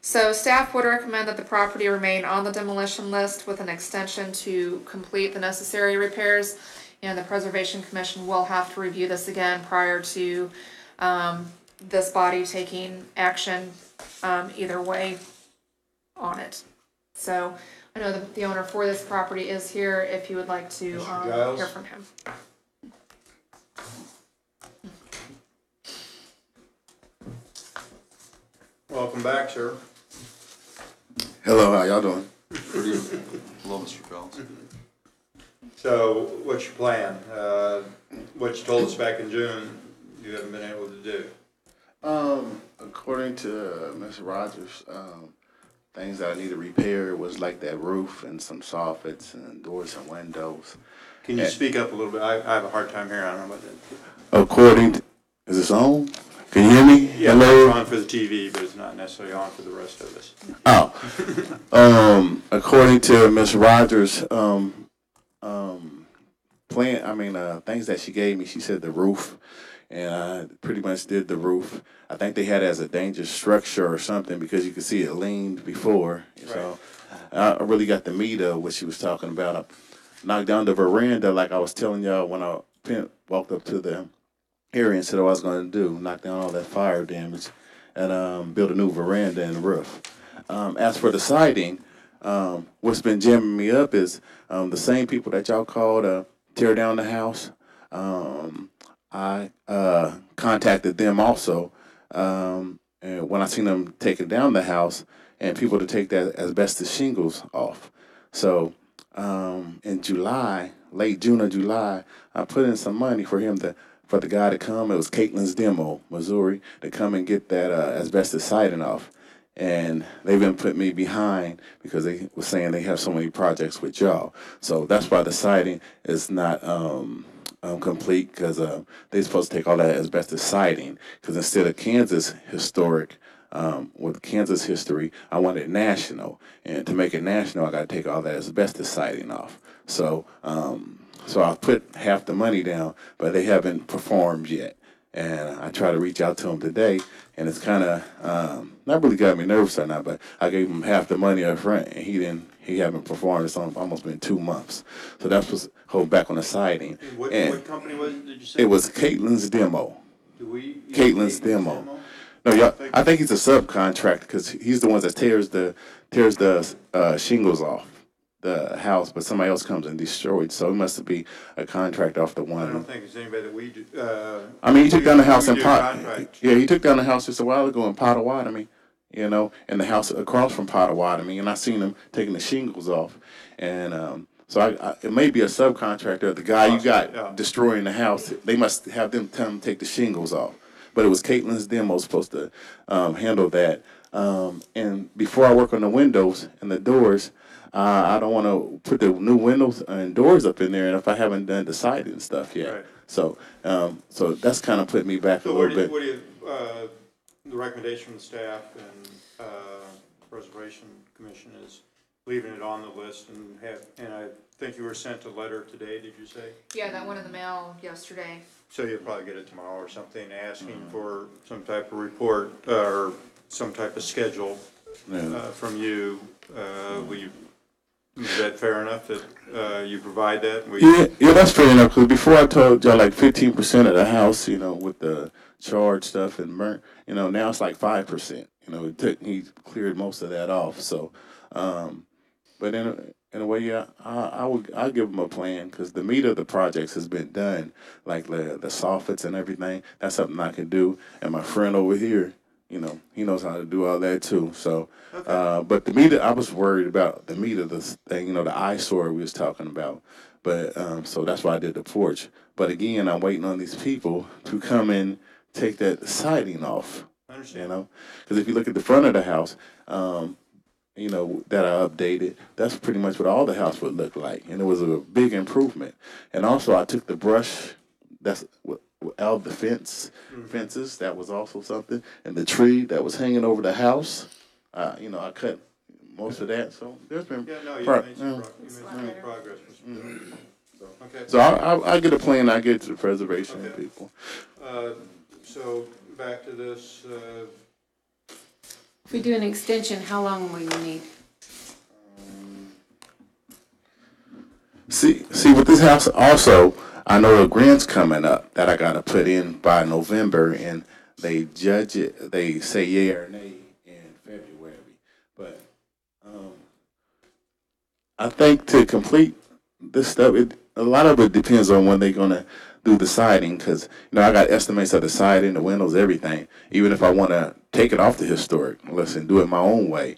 So staff would recommend that the property remain on the demolition list with an extension to complete the necessary repairs. And the Preservation Commission will have to review this again prior to this body taking action either way on it. So I know that the owner for this property is here if you would like to Mr. Giles? hear from him. Welcome back, sir. Hello, how y'all doing? Hello, Mr. Giles. So, what's your plan? What you told us back in June, you haven't been able to do. According to Ms. Rogers, things that I need to repair was like that roof and some soffits and doors and windows. Can you speak up a little bit? I have a hard time hearing. I don't know about that. According to, is this on? Can you hear me? Yeah, Hello? it's on for the TV, but it's not necessarily on for the rest of us. Oh. According to Ms. Rogers, things that she gave me, she said the roof, and I pretty much did the roof. I think they had it as a dangerous structure or something because you could see it leaned before. Right. So I really got the meat of what she was talking about. I knocked down the veranda like I was telling y'all when I walked up to the area and said what I was going to do, knock down all that fire damage and build a new veranda and roof. As for the siding, what's been jamming me up is the same people that y'all called to tear down the house. I contacted them also, and when I seen them taking down the house and people to take that asbestos shingles off. So in July, late June or July, I put in some money for the guy to come. It was Caitlin's Demo, Missouri, to come and get that asbestos siding off. And they've been putting me behind because they were saying they have so many projects with y'all. So that's why the siding is not complete, because they're supposed to take all that asbestos siding, because instead of Kansas historic, with Kansas history, I want it national. And to make it national, I got to take all that asbestos siding off. So I put half the money down, but they haven't performed yet. And I try to reach out to them today, and it's kind of not really got me nervous or not, but I gave him half the money up front, and he haven't performed. It's almost been 2 months. So that's what's holding back on the siding. What company was it, did you say? It was Caitlin's Demo. Caitlin's Demo. No, y'all, I think he's a subcontractor because he's the one that tears the shingles off the house, but somebody else comes and destroys. So it must be a contract off the one. I don't think it's anybody that we do. He took down the house in he took down the house just a while ago in Potawatomi, and the house across from Potawatomi, and I seen him taking the shingles off, and so it may be a subcontractor. The guy you got destroying the house, they must have them tell him to take the shingles off. But it was Caitlin's Demo supposed to handle that. And before I work on the windows and the doors, I don't want to put the new windows and doors up in there, and if I haven't done the siding and stuff yet. Right. So that's kind of put me back a little bit. What do you, the recommendation from the staff and Preservation Commission is leaving it on the list, and I think you were sent a letter today, did you say? Yeah, that went in the mail yesterday. So you'll probably get it tomorrow or something, asking for some type of report or some type of schedule from you. Is that fair enough that you provide that? Yeah, that's fair enough. Because before I told y'all like 15% of the house, with the charge stuff and burnt, now it's like 5%. He cleared most of that off. So, but in a way, yeah, I'll give him a plan because the meat of the projects has been done, like the soffits and everything. That's something I can do. And my friend over here, he knows how to do all that too. So, but the meat, I was worried about the meat of this thing, the eyesore we was talking about. But so that's why I did the porch. But again, I'm waiting on these people to come and take that siding off. I understand. Because if you look at the front of the house, that I updated, that's pretty much what all the house would look like. And it was a big improvement. And also I took the brush, that's out of the fences, that was also something. And the tree that was hanging over the house, I cut most of that. So there's been you made some progress. Okay. So I'll get a plan, I'll get it to the preservation people. So back to this, If we do an extension, how long will you need? See, with this house also, I know a grant's coming up that I gotta put in by November, and they judge it, they say yea or nay in February. But, I think to complete this stuff, a lot of it depends on when they're gonna do the siding, cause, I got estimates of the siding, the windows, everything, even if I wanna take it off the historic list and do it my own way,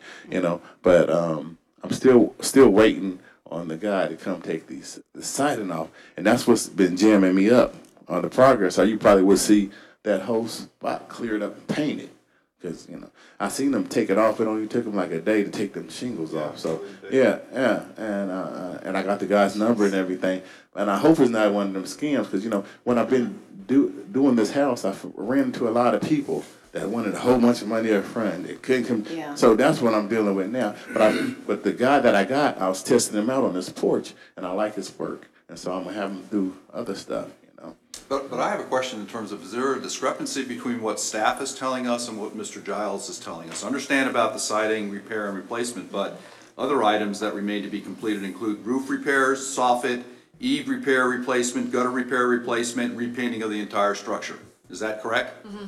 but, I'm still waiting on the guy to come take the siding off, and that's what's been jamming me up on the progress. Or you probably would see that whole spot cleared up and painted, because I seen them take it off. It only took them like a day to take them shingles off. So yeah, and I got the guy's number and everything, and I hope it's not one of them scams, because when I've been doing this house, I ran into a lot of people that wanted a whole bunch of money up front. It couldn't come. Yeah. So that's what I'm dealing with now. But the guy that I got, I was testing him out on this porch, and I like his work, and so I'm gonna have him do other stuff. But I have a question in terms of, is there a discrepancy between what staff is telling us and what Mr. Giles is telling us? I understand about the siding, repair, and replacement, but other items that remain to be completed include roof repairs, soffit, eave repair replacement, gutter repair replacement, repainting of the entire structure. Is that correct? Mm-hmm.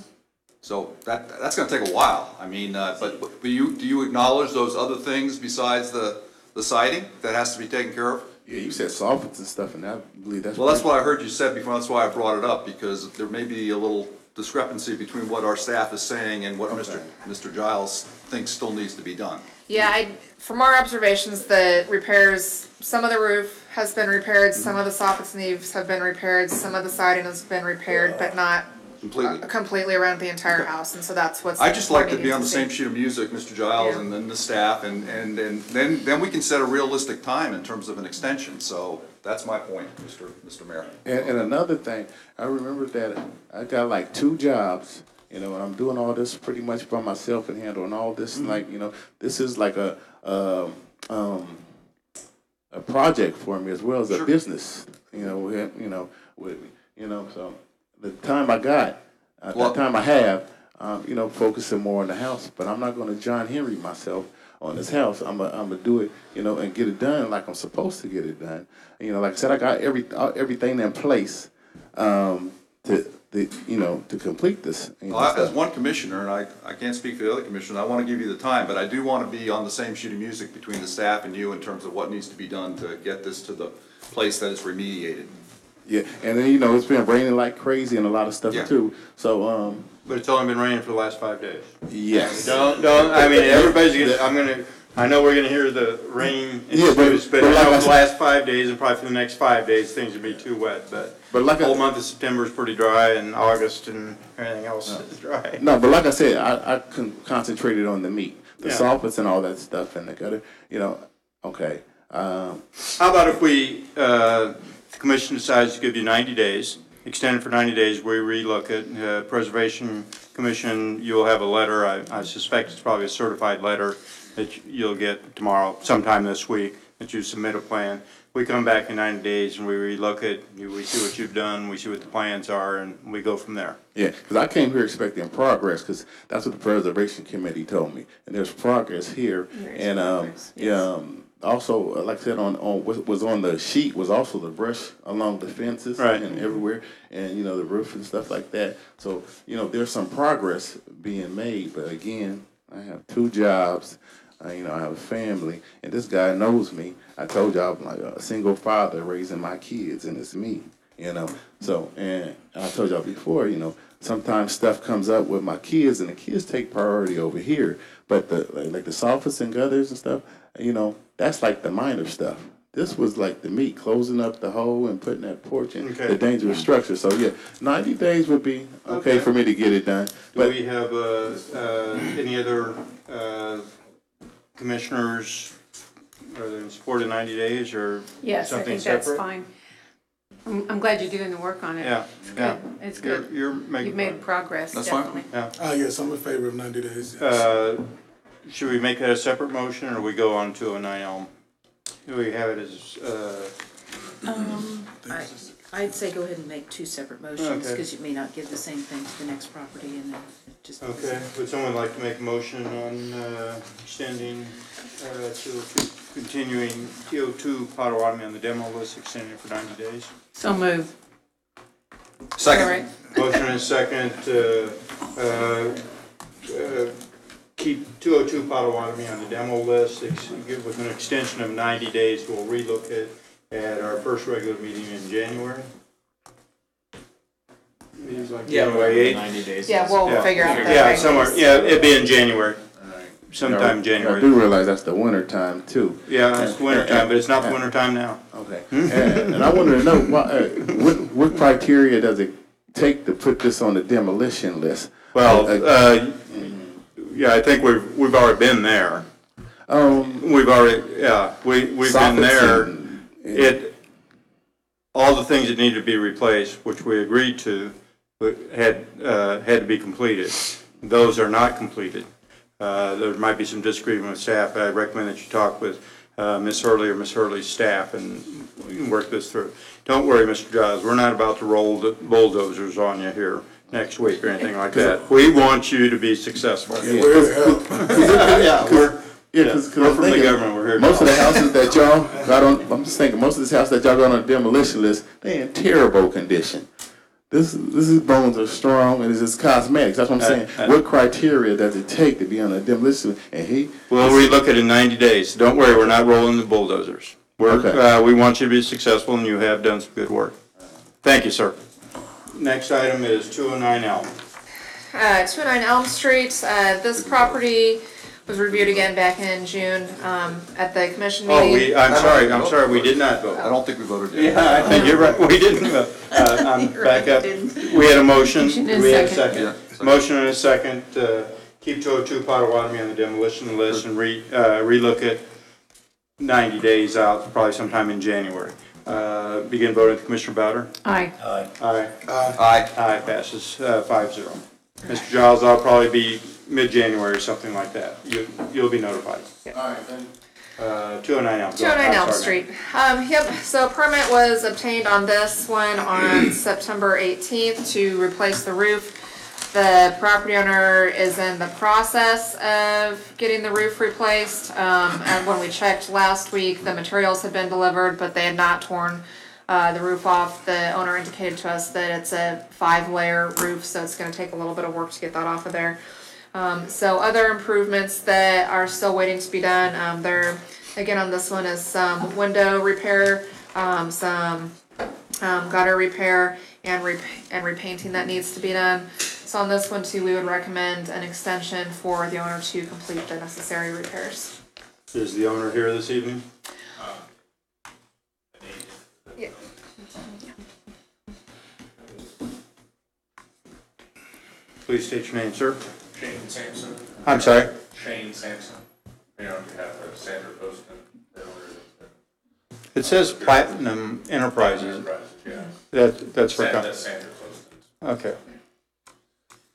So that's going to take a while. I mean, but do you acknowledge those other things besides the siding that has to be taken care of? Yeah, you said soffits and stuff, and I believe that's. Well, that's what I heard you said before. That's why I brought it up, because there may be a little discrepancy between what our staff is saying and what Mr. Giles thinks still needs to be done. Yeah, from our observations, the repairs, some of the roof has been repaired, some of the soffits and eaves have been repaired, some of the siding has been repaired, but not completely around the entire house, and so that's what's. I just like to be on the same sheet of music, Mr. Giles, and then the staff, and then we can set a realistic time in terms of an extension. So that's my point, Mr. Mayor. And another thing, I remember that I got like 2 jobs, and I'm doing all this pretty much by myself and handling all this. Like, this is like a project for me as well as a business. So the time I got, the time I have, focusing more on the house. But I'm not going to John Henry myself on this house. I'm gonna do it, and get it done like I'm supposed to get it done. Like I said, I got everything in place to complete this. As one commissioner, and I can't speak for the other commissioners, I want to give you the time, but I do want to be on the same sheet of music between the staff and you in terms of what needs to be done to get this to the place that is remediated. Yeah, and then it's been raining like crazy and a lot of stuff too. So but it's only been raining for the last 5 days. Yes. Don't. I mean, everybody's gonna. I know we're gonna hear the rain and news, but I know the last 5 daes and probably for the next 5 days things will be too wet. But like the whole month of September is pretty dry, and August and everything else is dry. No, but like I said, I concentrated on the meat, the soffits and all that stuff in the gutter. Okay. How about if we, the commission decides to give you 90 days, extend it for 90 days, we relook at Preservation Commission, you'll have a letter, I suspect it's probably a certified letter that you'll get tomorrow, sometime this week, that you submit a plan. We come back in 90 days and we relook it, we see what you've done, we see what the plans are, and we go from there. Yeah, because I came here expecting progress, because that's what the Preservation Committee told me, and there's progress here. And also, like I said, on what was on the sheet was also the brush along the fences and everywhere, and the roof and stuff like that. So there's some progress being made, but again, I have 2 jobs. I have a family, and this guy knows me. I told y'all I'm like a single father raising my kids, and it's me. So, and I told y'all before, sometimes stuff comes up with my kids, and the kids take priority over here. But like the soffits and gutters and stuff, that's like the minor stuff. This was like the meat, closing up the hole and putting that porch in the dangerous structure. So yeah, 90 days would be okay for me to get it done. Do we have any other commissioners in support of 90 days or yes, something separate? Yes, I think separate? that's fine. I'm glad you're doing the work on it. Yeah, it's good. It's good. You've made progress. That's definitely. fine. Yeah. Yes, I'm in favor of 90 days. Yes. Should we make that a separate motion, or we go on to a 9L? Do we have it as? I'd say go ahead and make two separate motions, Okay. because you may not give the same thing to the next property and then just. Okay, would someone like to make a motion on extending, continuing TO2 Potawatomi on the demo list, extending it for 90 days? So move. Second. Motion and second, keep 202 Potawatomi on the demo list, with an extension of 90 days. We'll relook at our first regular meeting in January. Meetings like January 8th. 90 days. Yeah, we'll figure out that. Yeah, somewhere, yeah, it'd be in January, sometime in January. I do realize that's the winter time too. Yeah, it's winter time, but it's not the winter time now. Okay. And I wanted to know, what criteria does it take to put this on the demolition list? Well, yeah, I think we've already been there. We've already, yeah, we've been there. All the things that needed to be replaced, which we agreed to, but had to be completed. Those are not completed. There might be some disagreement with staff, but I recommend that you talk with Ms. Hurley or Ms. Hurley's staff, and we can work this through. Don't worry, Mr. Giles, we're not about to roll the bulldozers on you here next week or anything like that. We want you to be successful. Yeah, we're from the government, we're here. Most of the houses that y'all got on, I'm just thinking, most of these houses that y'all got on the demolition list, they in terrible condition. This bones are strong and it's just cosmetics. That's what I'm saying. What criteria does it take to be on a demolition list? And we'll relook at it in 90 days. Don't worry, we're not rolling the bulldozers. We want you to be successful, and you have done some good work. Thank you, sir. Next item is 209 Elm. 209 Elm Street, this property was reviewed again back in June at the commission meeting. I'm sorry, we did not vote. I don't think we voted yet. Yeah, I think you're right, we didn't vote. Back up. We had a motion, we had a second. Yeah, Motion and a second, keep 202 Potawatomi on the demolition list and relook at 90 days out, probably sometime in January. Begin voting. Commissioner Bowder? Aye. Aye. Aye, passes 5-0. Mr. Giles, I'll probably be mid-January or something like that. You'll be notified. all right, then. 209 Elm. 209 Elm Street. Yep, so permit was obtained on this one on September 18th to replace the roof. The property owner is in the process of getting the roof replaced. And when we checked last week, the materials had been delivered, but they had not torn the roof off. The owner indicated to us that it's a 5-layer roof, so it's going to take a little bit of work to get that off of there. So other improvements that are still waiting to be done, there again on this one is some window repair, some gutter repair, and repainting that needs to be done. So on this one too, we would recommend an extension for the owner to complete the necessary repairs. Is the owner here this evening? Yeah. Please state your name, sir. Shane Sampson. I'm sorry? Shane Sampson. Here on behalf of Sandra Poston. It says Platinum Enterprises. Yeah. That's for That's Sandra Poston. Okay.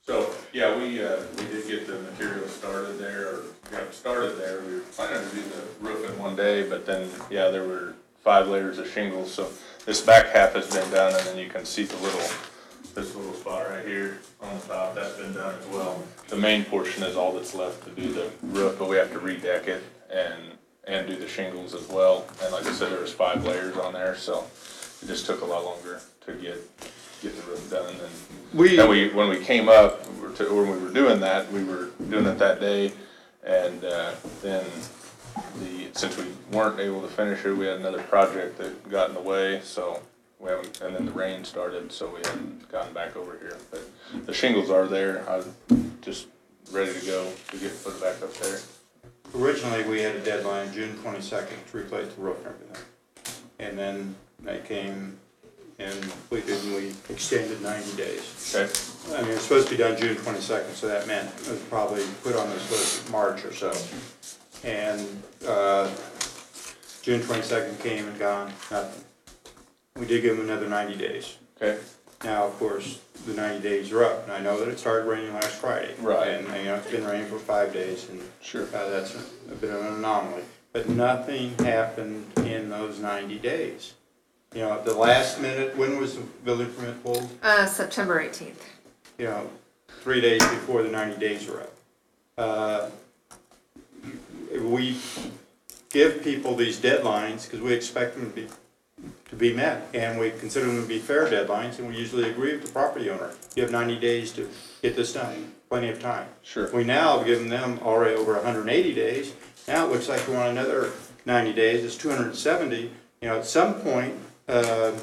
So, yeah, we did get the material started there, or got started there. We were planning to do the roof in one day, but then, yeah, there were 5 layers of shingles. So this back half has been done, and then you can see this little spot right here on the top, that's been done as well. The main portion is all that's left to do the roof, but we have to redeck it and do the shingles as well. And like I said, there was 5 layers on there, so it just took a lot longer to get the roof done. And when we came up, when we were doing that, we were doing it that day, and then since we weren't able to finish it, we had another project that got in the way, so and then the rain started, so we hadn't gotten back over here. But the shingles are there. I'm just ready to go to get put back up there. Originally, we had a deadline June 22nd to replace the roof and everything. And then they came and completed, and we extended 90 days. Okay. I mean, it's supposed to be done June 22nd, so that meant it was probably put on this list March or so. And June 22nd came and gone, nothing. We did give them another 90 days. Okay. Now, of course, the 90 days are up, and I know that it started raining last Friday. Right. And it's been raining for 5 days, and sure, that's a bit of an anomaly. But nothing happened in those 90 days. you know, at the last minute, when was the building permit pulled? September 18th. You know, 3 days before the 90 days are up. We give people these deadlines because we expect them to be met, and we consider them to be fair deadlines, and we usually agree with the property owner. You have 90 days to get this done, plenty of time. Sure. We now have given them already over 180 days. Now it looks like we want another 90 days, it's 270. You know, at some point, are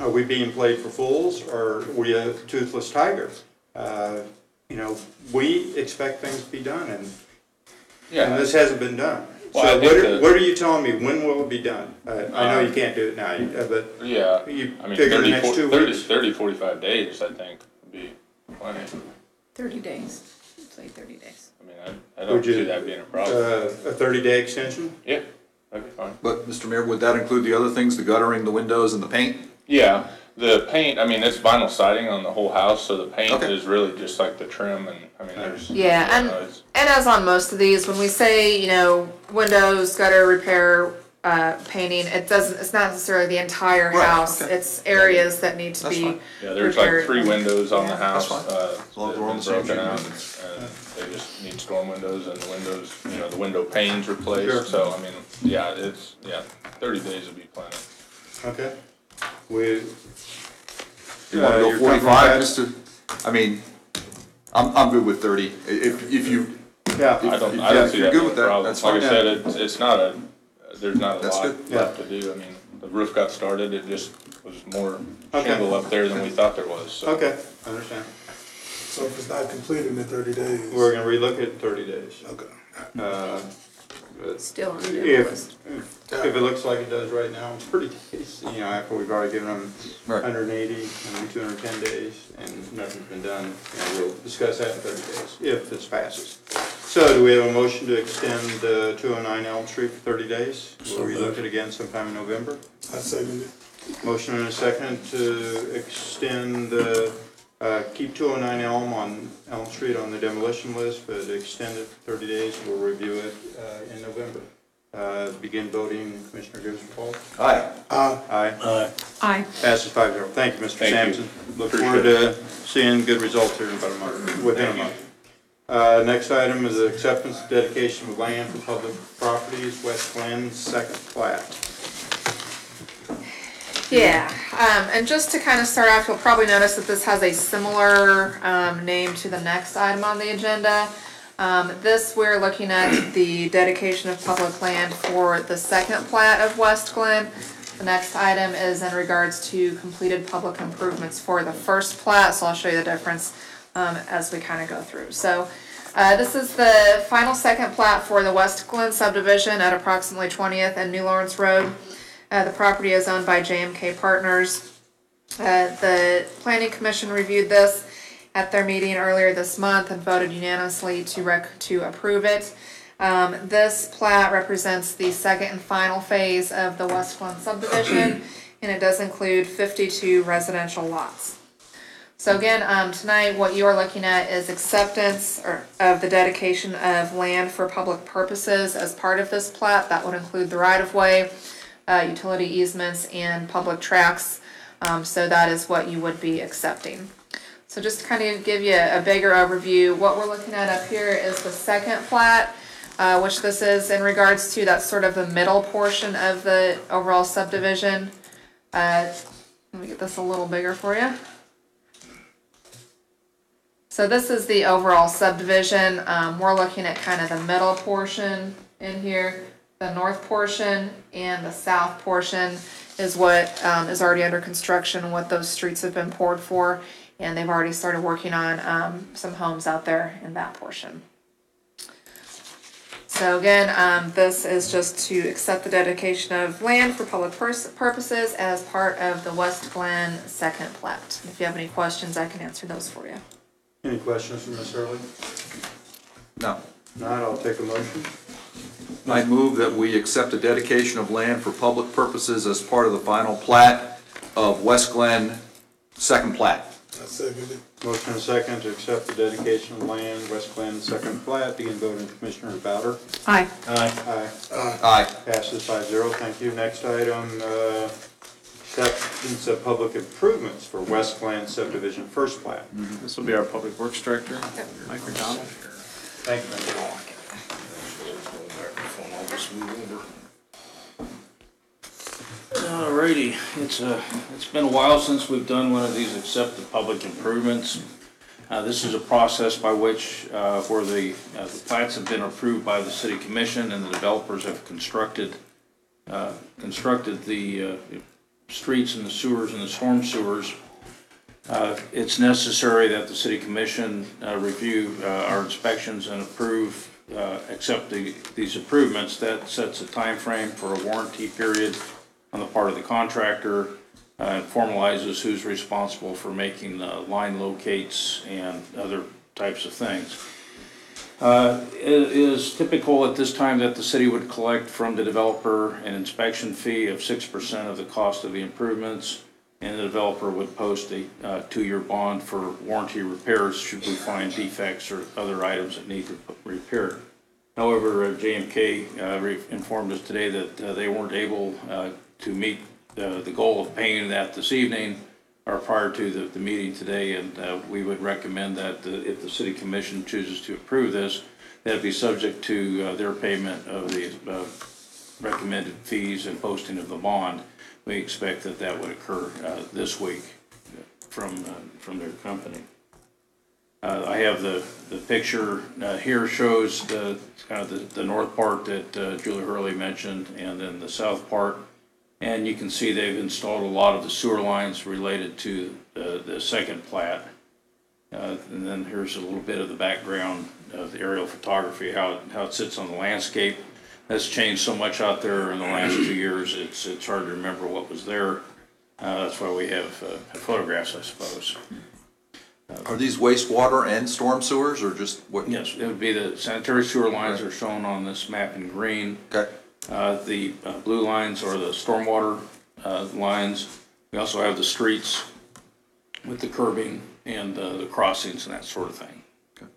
we being played for fools, or are we a toothless tiger? You know, we expect things to be done, and this hasn't been done. Well, So what are you telling me? When will it be done? I know you can't do it now, but Yeah, you I mean, figure the next 2 weeks. 45 days, I think, would be plenty. 30 days, say 30 days. I mean, I don't see that being a problem. A 30-day extension? Yeah, that'd be fine. But, Mr. Mayor, would that include the other things, the guttering, the windows, and the paint? Yeah, the paint, I mean, it's vinyl siding on the whole house, so the paint Okay. is really just like the trim, and, I mean, there's. Yeah, you know, it's- and as on most of these, when we say, you know, windows, gutter repair, painting, it's not necessarily the entire Right, house. okay. It's areas that need to That's be fine. Yeah, there's repaired. like 3 windows on the Yeah. house, That's fine. As long as we're on the same broken sheet. out, and they just need storm windows, and the windows, you know, the window panes Sure. replaced, so, I mean, yeah, 30 days would be plenty. Okay. We. You wanna you're go comfortable 45, with just to, I mean, I'm good with 30. If you, that? Yeah. I don't yeah, see if you're that good being a with that, problem. that's Like I fine. said, it's not there's not a That's lot good. left to do. I mean, the roof got started, it just was more Okay. shingle up there than we thought there was, so. Okay, I understand. So if it's not completed in 30 days. We're gonna relook at 30 days. Okay. But Still on the if, list. if it looks like it does right now, it's pretty days, you know, after we've already given them Right. 180, maybe 210 days, and nothing's been done, you know, we'll discuss that in 30 days, if this passes. So do we have a motion to extend 209 Elm Street for 30 days? We'll relook it again sometime in November. I second it. Motion and a second to extend keep 209 Elm Street on the demolition list, but extend it for 30 days. We'll review it in November. Begin voting, Commissioner Griswold. Aye. Aye. Aye. Passes 5-0. Thank you, Mr. Thank you. Sampson. Look Appreciate forward to seeing good results here in about a month, within a month. Next item is the acceptance and dedication of land for public properties, West Glen, second plat. Yeah, and just to kind of start off, you'll probably notice that this has a similar name to the next item on the agenda. This, we're looking at the dedication of public land for the second plat of West Glen. The next item is in regards to completed public improvements for the first plat, so I'll show you the difference as we kind of go through. So this is the final second plat for the West Glen subdivision at approximately 20th and New Lawrence Road. The property is owned by JMK Partners. The Planning Commission reviewed this at their meeting earlier this month and voted unanimously to approve it. This plat represents the second and final phase of the West Glen subdivision, and it does include 52 residential lots. So again, tonight what you are looking at is acceptance of the dedication of land for public purposes as part of this plat. That would include the right-of-way, utility easements, and public tracts. So that is what you would be accepting. So just to kind of give you a bigger overview, what we're looking at up here is the second plat, which this is in regards to that sort of the middle portion of the overall subdivision. Let me get this a little bigger for you. So this is the overall subdivision. We're looking at kind of the middle portion in here. The north portion and the south portion is what is already under construction, what those streets have been poured for, and they've already started working on some homes out there in that portion. So again, this is just to accept the dedication of land for public purposes as part of the West Glen second plat. If you have any questions, I can answer those for you. Any questions from Ms. Hurley? No. If not, I'll take a motion. I move that we accept the dedication of land for public purposes as part of the final plat of West Glen, second plat. I second it. Motion and a second to accept the dedication of land, West Glen, second plat. Begin voting, Commissioner Bowder. Aye. Aye. Aye. Passes 5-0. Thank you. Next item, acceptance of public improvements for West Glen subdivision first plat. This will be our Public Works Director, Mike McDonald. Thank you, Mike. Alrighty, it's been a while since we've done one of these accepted public improvements. This is a process by which, where the plats have been approved by the city commission and the developers have constructed the streets and the sewers and the storm sewers. It's necessary that the city commission review our inspections and accept these improvements. That sets a time frame for a warranty period on the part of the contractor, and formalizes who's responsible for making line locates and other types of things. It is typical at this time that the city would collect from the developer an inspection fee of 6% of the cost of the improvements, and the developer would post a 2-year bond for warranty repairs should we find defects or other items that need repaired. However, JMK informed us today that they weren't able to meet the goal of paying that this evening or prior to the meeting today, and we would recommend that if the city commission chooses to approve this, that it be subject to their payment of the recommended fees and posting of the bond. We expect that would occur this week from their company. I have the picture here shows kind of the north part that Julie Hurley mentioned, and then the south part. And you can see they've installed a lot of the sewer lines related to the second plat. And then here's a little bit of the background of the aerial photography, how it sits on the landscape. That's changed so much out there in the last 2 years, it's hard to remember what was there. That's why we have photographs, I suppose. Are these wastewater and storm sewers, or just what? Yes, it would be the sanitary sewer lines are shown on this map in green. Okay. The blue lines are the stormwater lines. We also have the streets with the curbing and the crossings and that sort of thing. Okay.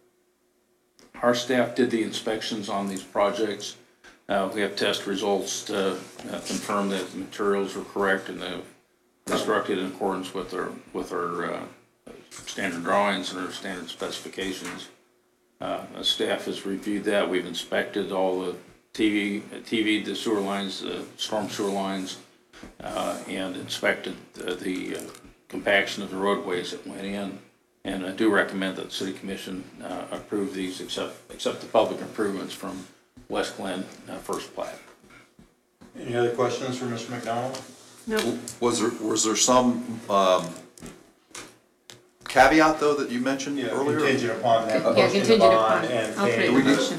Our staff did the inspections on these projects. We have test results to confirm that the materials are correct and they're constructed in accordance with our standard drawings and our standard specifications. Staff has reviewed that. We've inspected all the the sewer lines, the storm sewer lines, and inspected the compaction of the roadways that went in. And I do recommend that the City Commission approve these, except the public improvements from West Glen first plat. Any other questions for Mr. McDonald? No. Was there some caveat though that you mentioned earlier? Contingent upon that. Yeah, contingent upon. And I'll put it in the motion.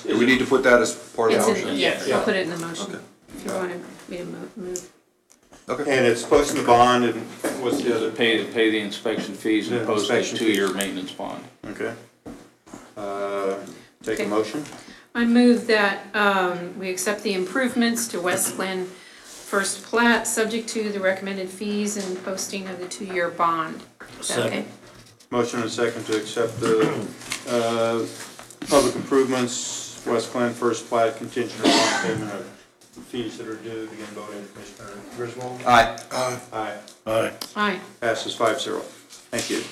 Do we need to put that as part of the It's motion? in, yes, Yeah. I'll put it in the motion. Okay. If you want me to move. Okay. And it's posting the bond, and what's the other? Pay the inspection fees and The post a inspection fees. 2-year maintenance bond. Okay. Take a Okay. motion. I move that we accept the improvements to West Glen first plat, subject to the recommended fees and posting of the 2-year bond. Is that okay? Motion and second to accept the public improvements, West Glen first plat, contingent upon payment of fees that are due. Begin voting, Commissioner Griswold. Aye. Aye. Aye. Aye. Passes 5-0. Thank you.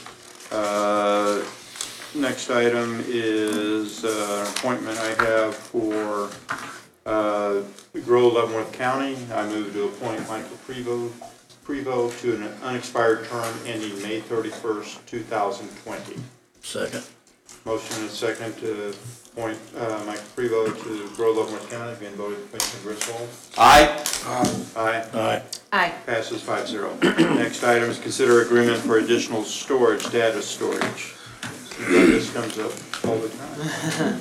Next item is an appointment I have for Grow Leavenworth County. I move to appoint Michael Prevost to an unexpired term ending May 31st, 2020. Second. Motion and second to appoint Michael Prevost to Grow Leavenworth County. Being voted, Commissioner Griswold. Aye. Aye. Aye. Aye. Passes 5-0. Next item is consider agreement for additional storage, data storage. This comes up all the time.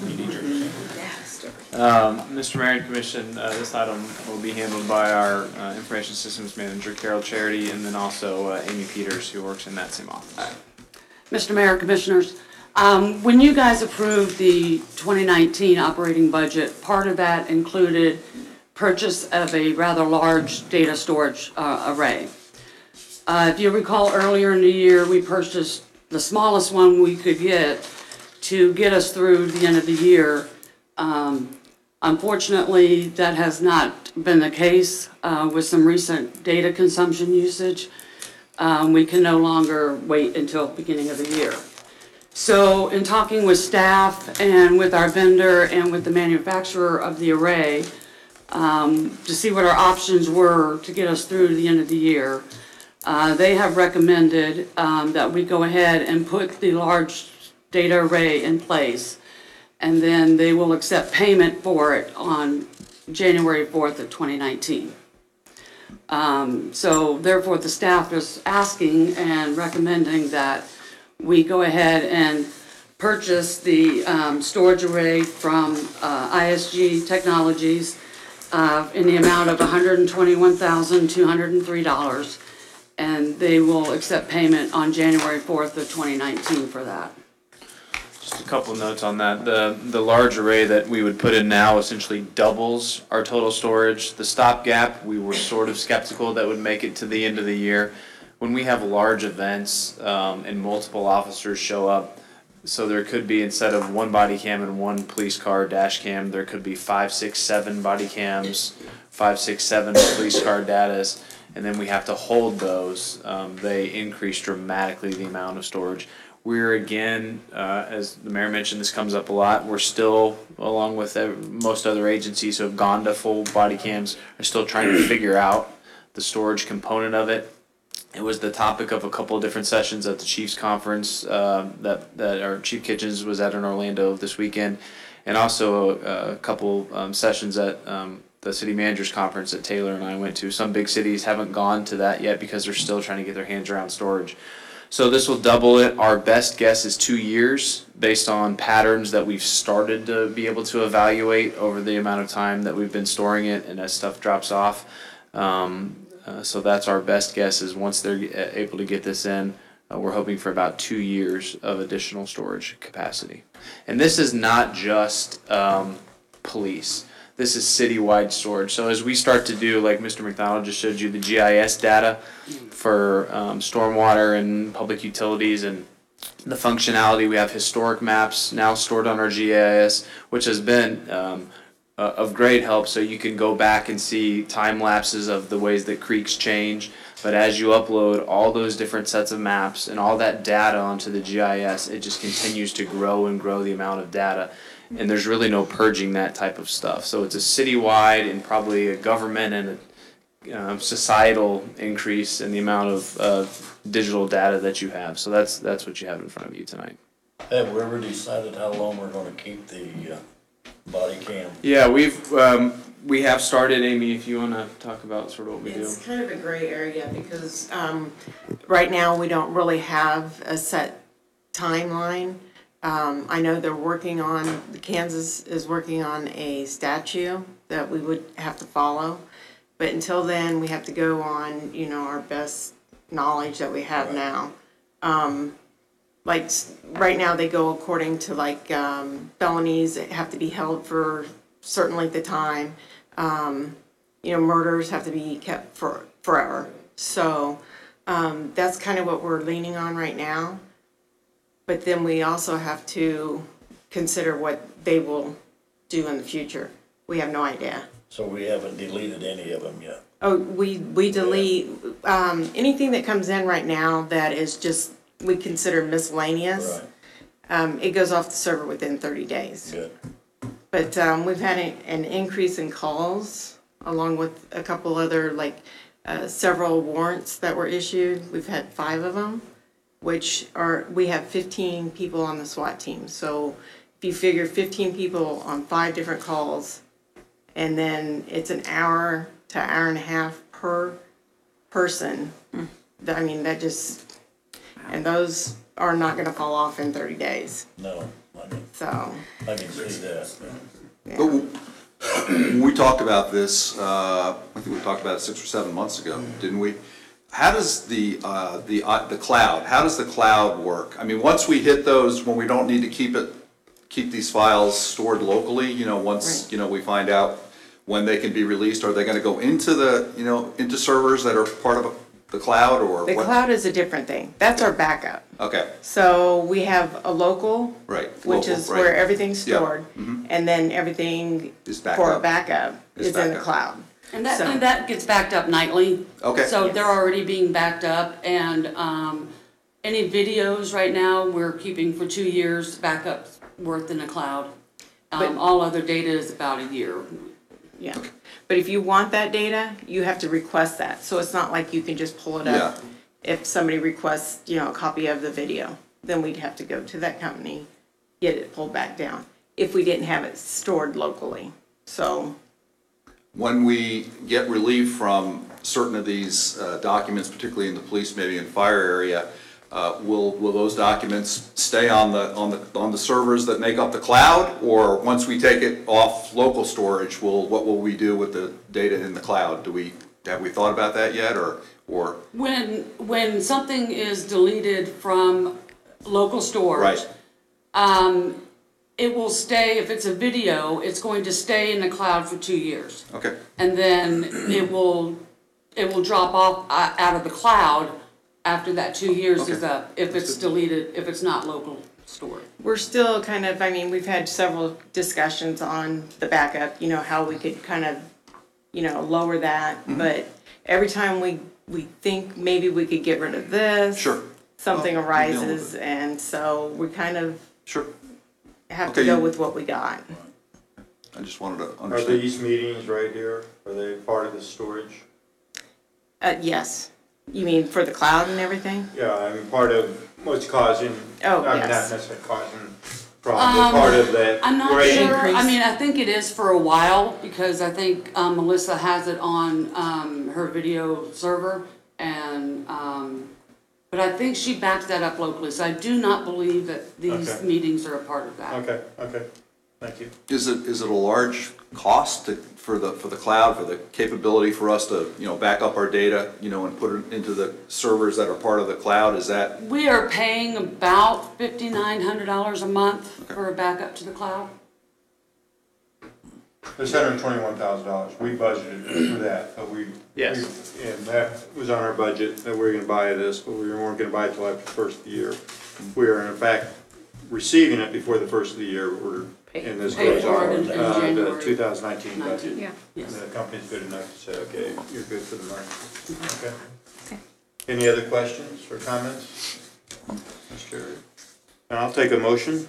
Mr. Mayor and Commission, this item will be handled by our Information Systems Manager, Carol Charity, and then also Amy Peters, who works in that same office. Mr. Mayor, Commissioners, when you guys approved the 2019 operating budget, part of that included purchase of a rather large data storage array. If you recall, earlier in the year, we purchased the smallest one we could get to get us through the end of the year Unfortunately, that has not been the case with some recent data consumption usage. We can no longer wait until the beginning of the year. So in talking with staff and with our vendor and with the manufacturer of the array to see what our options were to get us through to the end of the year, they have recommended that we go ahead and put the large data array in place, and then they will accept payment for it on January 4th of 2019. So therefore, the staff is asking and recommending that we go ahead and purchase the storage array from ISG Technologies in the amount of $121,203, and they will accept payment on January 4th of 2019 for that. Just a couple notes on that. The large array that we would put in now essentially doubles our total storage. The stopgap, we were sort of skeptical that would make it to the end of the year. When we have large events and multiple officers show up, so there could be, instead of one body cam and one police car dash cam, there could be 5, 6, 7 body cams, 5, 6, 7 police car datas, and then we have to hold those. They increase dramatically the amount of storage. We're again, as the mayor mentioned, this comes up a lot. We're still, along with most other agencies who have gone to full body cams, are still trying to figure out the storage component of it. It was the topic of a couple of different sessions at the Chiefs Conference that our Chief Kitchens was at in Orlando this weekend, and also a couple sessions at the City Managers Conference that Taylor and I went to. Some big cities haven't gone to that yet because they're still trying to get their hands around storage. So this will double it. Our best guess is 2 years based on patterns that we've started to be able to evaluate over the amount of time that we've been storing it and as stuff drops off. So that's our best guess, is once they're able to get this in, we're hoping for about 2 years of additional storage capacity. And this is not just police. This is citywide storage. So as we start to do, like Mr. McDonald just showed you, the GIS data for stormwater and public utilities and the functionality, we have historic maps now stored on our GIS, which has been of great help, so you can go back and see time lapses of the ways that creeks change. But as you upload all those different sets of maps and all that data onto the GIS, it just continues to grow and grow the amount of data. And there's really no purging that type of stuff. So it's a citywide and probably a government and a societal increase in the amount of digital data that you have. So that's what you have in front of you tonight. Have we ever decided how long we're going to keep the body cam? Yeah, we have started. Amy, if you want to talk about sort of what we do. It's kind of a gray area because right now we don't really have a set timeline. I know they're working on, Kansas is working on a statute that we would have to follow. But until then, we have to go on, our best knowledge that we have now. Like right now, they go according to felonies that have to be held for certain length of time. Murders have to be kept for forever. So that's kind of what we're leaning on right now. But then we also have to consider what they will do in the future. We have no idea. So we haven't deleted any of them yet? Oh, we delete anything that comes in right now that is just, we consider miscellaneous. Right. It goes off the server within 30 days. Good. But we've had an increase in calls along with a couple other, several warrants that were issued. We've had 5 of them, we have 15 people on the SWAT team. So if you figure 15 people on 5 different calls, and then it's an hour to hour and a half per person, that just, and those are not going to fall off in 30 days. No, I can see that. Yeah. But when we talked about this, I think we talked about it 6 or 7 months ago, didn't we? How does the cloud? How does the cloud work? I mean, once we hit those, when we don't need to keep these files stored locally, once we find out when they can be released, are they going to go into into servers that are part of the cloud, or The what? cloud is a different thing. That's our backup. Okay, So we have a local, right. which Local, is right. where everything's Yeah. stored, and then everything Is backed for up. backup Is is in the backup. cloud. And that, So- and that gets backed up nightly. Okay. So they're already being backed up, and any videos right now, we're keeping for 2 years backups worth in the cloud. All other data is about a year. Yeah. But if you want that data, you have to request that. So it's not like you can just pull it up. If somebody requests, a copy of the video, then we'd have to go to that company, get it pulled back down, if we didn't have it stored locally. So, When we get relief from certain of these documents, particularly in the police, maybe in fire area, will those documents stay on the servers that make up the cloud? Or once we take it off local storage, what will we do with the data in the cloud? Have we thought about that yet, or? When something is deleted from local storage, Right. it will stay, if it's a video, it's going to stay in the cloud for 2 years. Okay. And then it will drop off out of the cloud after that 2 years is up, if it's deleted, if it's not local storage. we're still kind of, we've had several discussions on the backup, how we could kind of, lower that. But every time we think maybe we could get rid of this. Sure. Something Well, arises, and so we kind of Sure. have to go with what we got. I just wanted to Are understand. these meetings right here, are they part of the storage? Yes. You mean for the cloud and everything? Yeah, part of what's causing, Oh, not yes. necessarily causing problems, but part of that I'm not rate sure, increase. I think it is for a while, because I think Melissa has it on her video server, and, but I think she backs that up locally, so I do not believe that these Okay. meetings are a part of that. Okay, thank you. Is it a large cost for the cloud, for the capability for us to, back up our data, and put it into the servers that are part of the cloud? Is that? We are paying about $5,900 a month for a backup to the cloud. It's $121,000, we budgeted for that, but Yes. and that was on our budget, that we were gonna buy this, but we weren't gonna buy it till after the first of the year. We are in fact receiving it before the first of the year, and this Paid goes for on, it in the January. 2019 budget. Yeah. And the company's good enough to say, okay, you're good for the money. Okay. Okay. Any other questions or comments? Ms. Cherry? And I'll take a motion.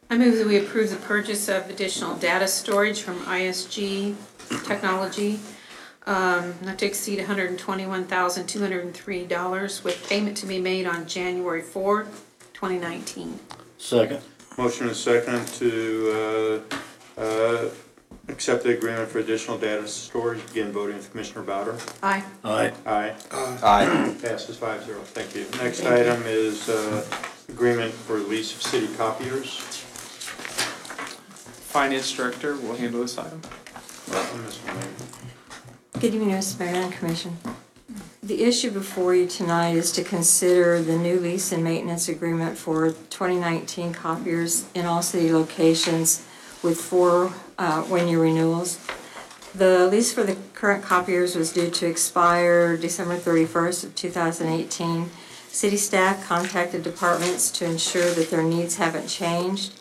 I move that we approve the purchase of additional data storage from ISG Technology, not to exceed $121,203, with payment to be made on January 4, 2019. Second. Motion is second to accept the agreement for additional data storage. Again, voting with Commissioner Bowder. Aye. Aye. Aye. Aye. Passes 5-0. Thank you. Next item is agreement for lease of city copiers. Finance Director will handle this item. Welcome, Ms. Maloney. Good evening, Mr. Mayor and Commission. The issue before you tonight is to consider the new lease and maintenance agreement for 2019 copiers in all city locations with 4 one-year renewals. The lease for the current copiers was due to expire December 31st of 2018. City staff contacted departments to ensure that their needs haven't changed.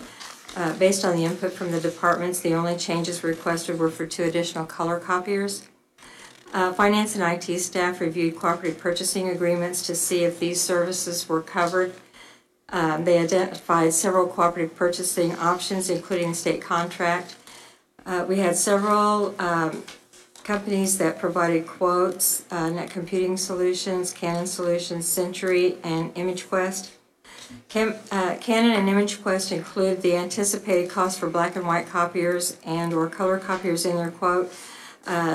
Based on the input from the departments, the only changes requested were for 2 additional color copiers. Finance and IT staff reviewed cooperative purchasing agreements to see if these services were covered. They identified several cooperative purchasing options, including state contract. We had several companies that provided quotes, Net Computing Solutions, Canon Solutions, Century, and ImageQuest. Canon and ImageQuest include the anticipated cost for black and white copiers and/or color copiers in their quote.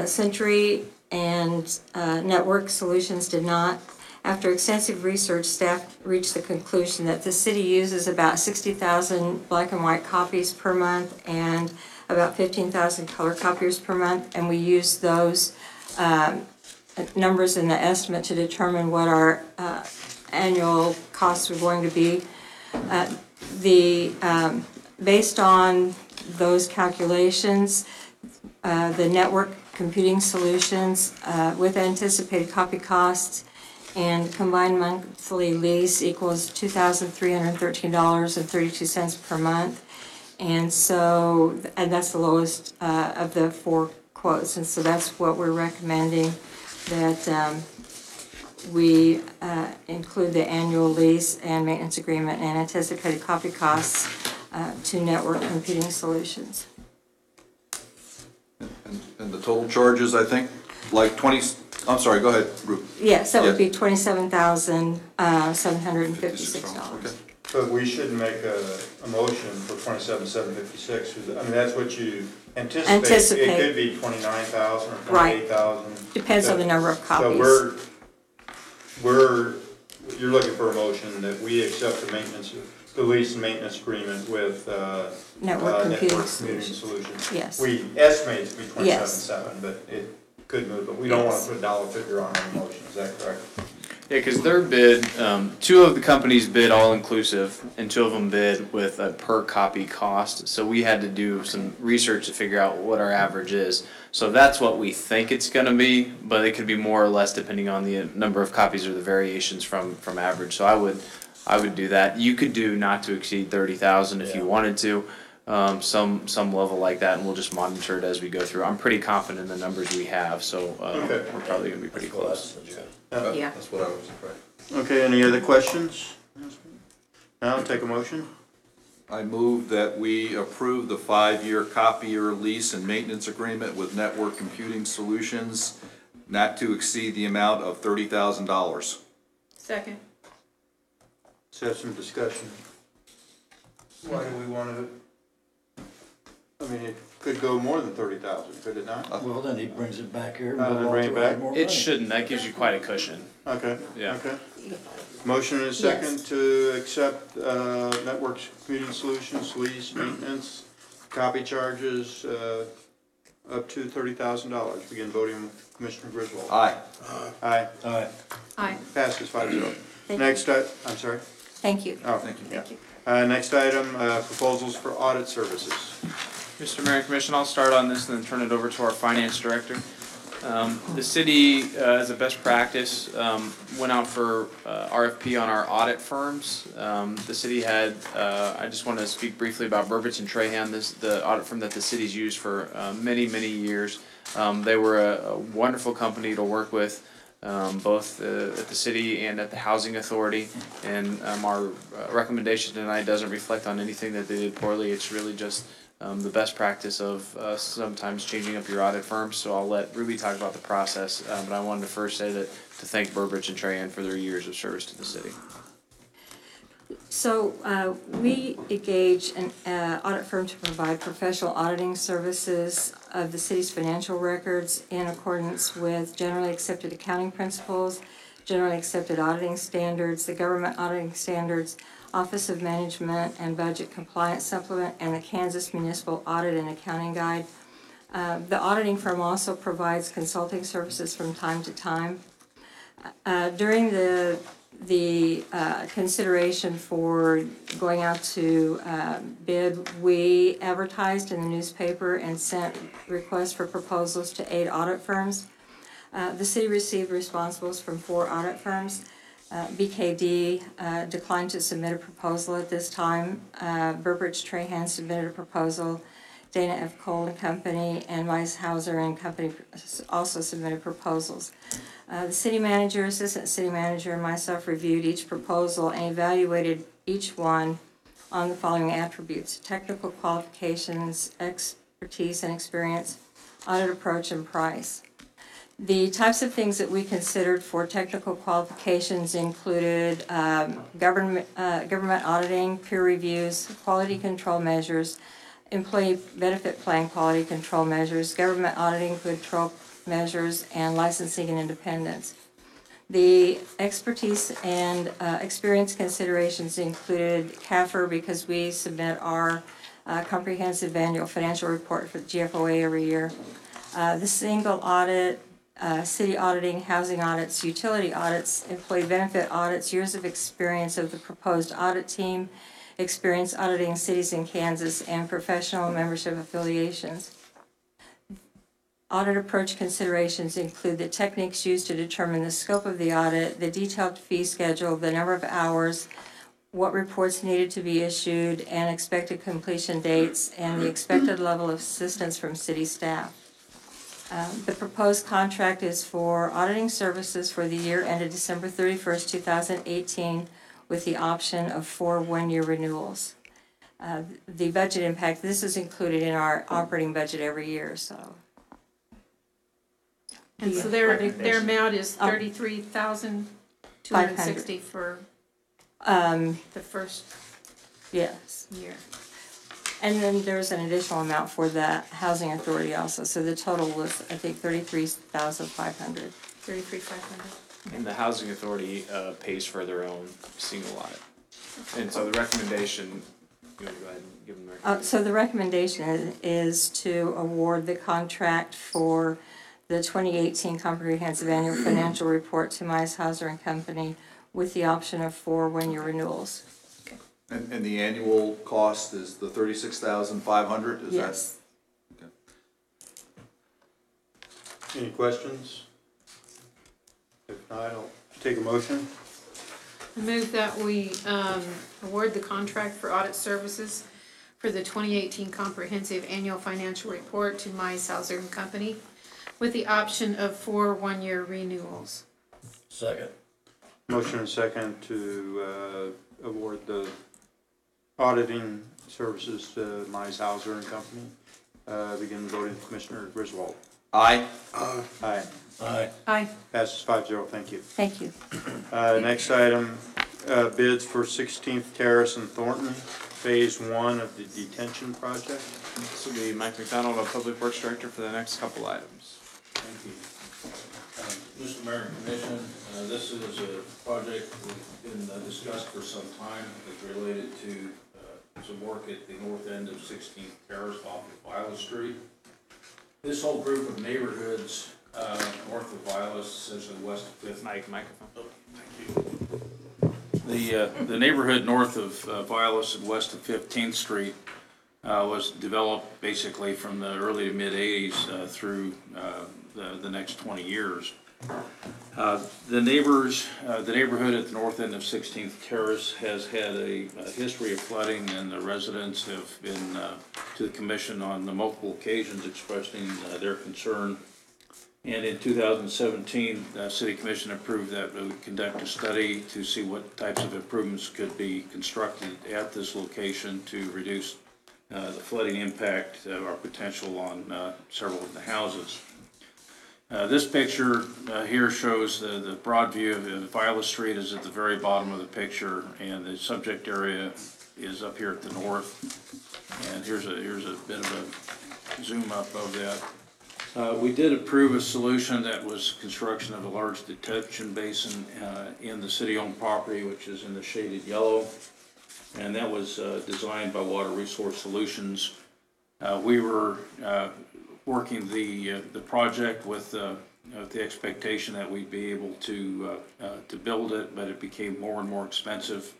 Century and Network Solutions did not. After extensive research, staff reached the conclusion that the city uses about 60,000 black and white copies per month and about 15,000 color copiers per month, and we used those numbers in the estimate to determine what our annual costs were going to be. Based on those calculations, the network Computing Solutions with anticipated copy costs and combined monthly lease equals $2,313.32 per month. And so, and that's the lowest of the 4 quotes. And so that's what we're recommending, that we include the annual lease and maintenance agreement and anticipated copy costs to Network Computing Solutions. And the total charges, I think, like 20, I'm sorry, go ahead, Ruth. Yes, that would be $27,756. But we shouldn't make a motion for $27,756. I mean, that's what you anticipate. It could be $29,000 or $28,000. Right. Depends on the number of copies. So you're looking for a motion that we accept the lease and maintenance agreement with Network Computing Solutions. Yes. We estimate it to be $27,700, Yes. but it could move, but we don't want to put a dollar figure on our motion, is that correct? Yeah, because their bid, 2 of the companies bid all-inclusive, and 2 of them bid with a per-copy cost. So we had to do some research to figure out what our average is. So that's what we think it's going to be, but it could be more or less depending on the number of copies or the variations from average. So I would do that. You could do not to exceed 30,000 if you wanted to, some level like that, and we'll just monitor it as we go through. I'm pretty confident in the numbers we have, so we're probably going to be pretty close. Yeah. That's what I was afraid. Okay, any other questions? Now, take a motion. I move that we approve the 5-year copier lease and maintenance agreement with Network Computing Solutions, not to exceed the amount of $30,000. Second. Let's have some discussion. Why do we want to, I mean, it could go more than 30,000, could it not? Well, then he brings it back here. and Then we'll bring it authorize back? more It money. shouldn't. That gives you quite a cushion. Okay. Yeah. Okay. Motion and a second to accept Network Computing Solutions lease, maintenance, copy charges up to $30,000. Begin voting with Commissioner Griswold. Aye. Aye. Aye. Aye. Passes 5-0. Thank Next, I'm sorry. Thank you. Oh, thank you. Next item, proposals for audit services. Mr. Mayor and Commission, I'll start on this and then turn it over to our finance director. The city, as a best practice, went out for RFP on our audit firms. The city had, I just want to speak briefly about Burbidge and Trahan, the audit firm that the city's used for many, many years. They were a wonderful company to work with, both at the city and at the housing authority. And our recommendation tonight doesn't reflect on anything that they did poorly. It's really just the best practice of sometimes changing up your audit firms. So I'll let Ruby talk about the process, but I wanted to first say that to thank Burbidge and Trahan for their years of service to the city. So we engage an audit firm to provide professional auditing services of the city's financial records in accordance with generally accepted accounting principles, generally accepted auditing standards, the government auditing standards, Office of Management and Budget Compliance Supplement, and the Kansas Municipal Audit and Accounting Guide. The auditing firm also provides consulting services from time to time. During the consideration for going out to bid, we advertised in the newspaper and sent requests for proposals to 8 audit firms. The city received responsibles from 4 audit firms. BKD declined to submit a proposal at this time. Burbidge Trahan submitted a proposal. Dana F. Cole and Company and Weishauser and Company also submitted proposals. The city manager, assistant city manager, and myself reviewed each proposal and evaluated each one on the following attributes: technical qualifications, expertise and experience, audit approach, and price. The types of things that we considered for technical qualifications included government auditing, peer reviews, quality control measures, employee benefit plan quality control measures, government auditing control measures, and licensing and independence. The expertise and experience considerations included CAFR, because we submit our comprehensive annual financial report for the GFOA every year. The single audit, city auditing, housing audits, utility audits, employee benefit audits, years of experience of the proposed audit team, experience auditing cities in Kansas, and professional membership affiliations. Audit approach considerations include the techniques used to determine the scope of the audit, the detailed fee schedule, the number of hours, what reports needed to be issued, and expected completion dates, and the expected level of assistance from city staff. The proposed contract is for auditing services for the year ended December 31st, 2018, with the option of 4 one-year renewals. The budget impact, this is included in our operating budget every year, so. And so their amount is 33,260 for the first yes. year. And then there's an additional amount for the housing authority also, so the total was, I think, 33,500. 33,500. And the housing authority pays for their own single audit. And so the recommendation, you want to go ahead and give them the recommendation? So the recommendation is to award the contract for the 2018 Comprehensive Annual Financial Report to Mize Hauser and Company with the option of 4 one-year renewals. And the annual cost is the $36,500, is Yes. that? Okay. Any questions? If not, I'll take a motion. I move that we award the contract for audit services for the 2018 Comprehensive Annual Financial Report to Mize Hauser and Company with the option of 4 one-year renewals. Second. Motion and second to award the auditing services to Mize Hauser and Company. Begin voting. Commissioner Griswold. Aye. Aye. Aye. Aye. Passes 5-0. Thank you. Thank you. Next item, bids for 16th Terrace and Thornton, Phase 1 of the detention project. This will be Mike McDonald, our Public Works Director, for the next couple items. Thank you. Mr. Mayor and Commission, this is a project that's been discussed for some time. It's related to some work at the north end of 16th Terrace off of Viola Street. This whole group of neighborhoods north of Viola, essentially west of 5th. Microphone. Oh, thank you. The neighborhood north of Viola and west of 15th Street was developed basically from the early to mid 80s through the next 20 years. The neighborhood at the north end of 16th Terrace has had a history of flooding, and the residents have been to the commission on multiple occasions expressing their concern. And in 2017, the City Commission approved that we would conduct a study to see what types of improvements could be constructed at this location to reduce the flooding impact or potential on several of the houses. This picture here shows the broad view of Viola Street is at the very bottom of the picture, and the subject area is up here at the north. And here's a bit of a zoom up of that. We did approve a solution that was construction of a large detention basin in the city-owned property, which is in the shaded yellow, and that was designed by Water Resource Solutions. We were working the project with the expectation that we'd be able to build it, but it became more and more expensive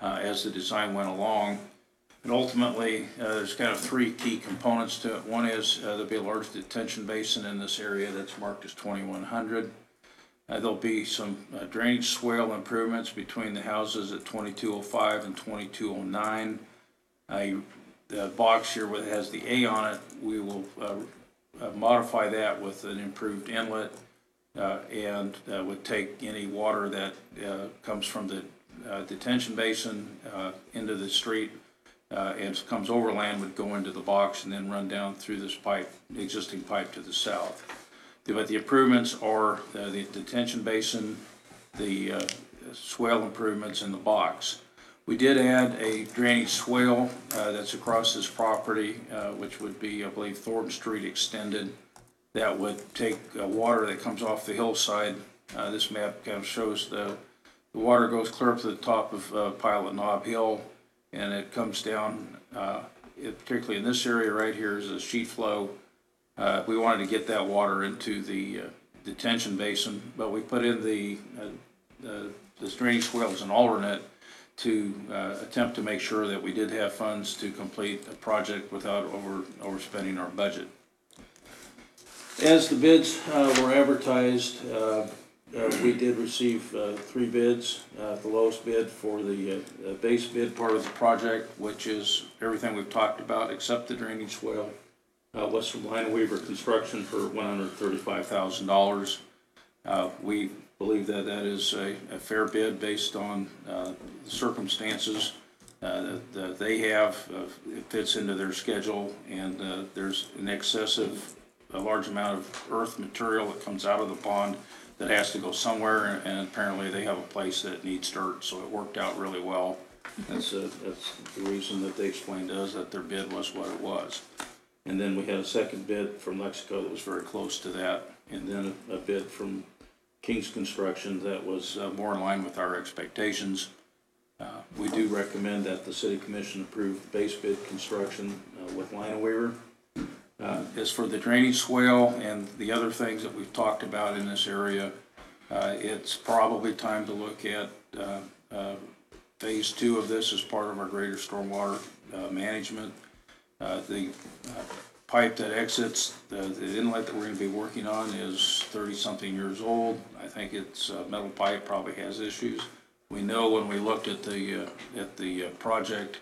as the design went along. And ultimately, there's kind of 3 key components to it. One is there'll be a large detention basin in this area that's marked as 2100. There'll be some drainage swale improvements between the houses at 2205 and 2209. The box here that has the A on it, we will modify that with an improved inlet and would take any water that comes from the detention basin into the street and comes overland would go into the box and then run down through this pipe, the existing pipe to the south. But the improvements are the detention basin, the swale improvements in the box. We did add a drainage swale that's across this property, which would be, I believe, Thornton Street extended. That would take water that comes off the hillside. This map kind of shows the water goes clear up to the top of Pilot Knob Hill, and it comes down, particularly in this area right here is a sheet flow. We wanted to get that water into the detention basin, but we put in the drainage swale as an alternate to attempt to make sure that we did have funds to complete a project without overspending our budget. As the bids were advertised, we did receive 3 bids. The lowest bid for the base bid part of the project, which is everything we've talked about except the drainage swale, was from Weaver Construction for $135,000. We believe that that is a fair bid based on the circumstances that they have. It fits into their schedule, and there's an excessive, a large amount of earth material that comes out of the pond that has to go somewhere, and apparently they have a place that needs dirt, so it worked out really well. That's the reason that they explained to us that their bid was what it was. And then we had a second bid from Lexico that was very close to that, and then a bid from King's Construction that was more in line with our expectations. We do recommend that the City Commission approve the base bid construction with Weaver. As for the drainage swale and the other things that we've talked about in this area, it's probably time to look at phase 2 of this as part of our greater stormwater management. The pipe that exits the inlet that we're going to be working on is 30-something years old. I think it's metal pipe, probably has issues. We know when we looked at the project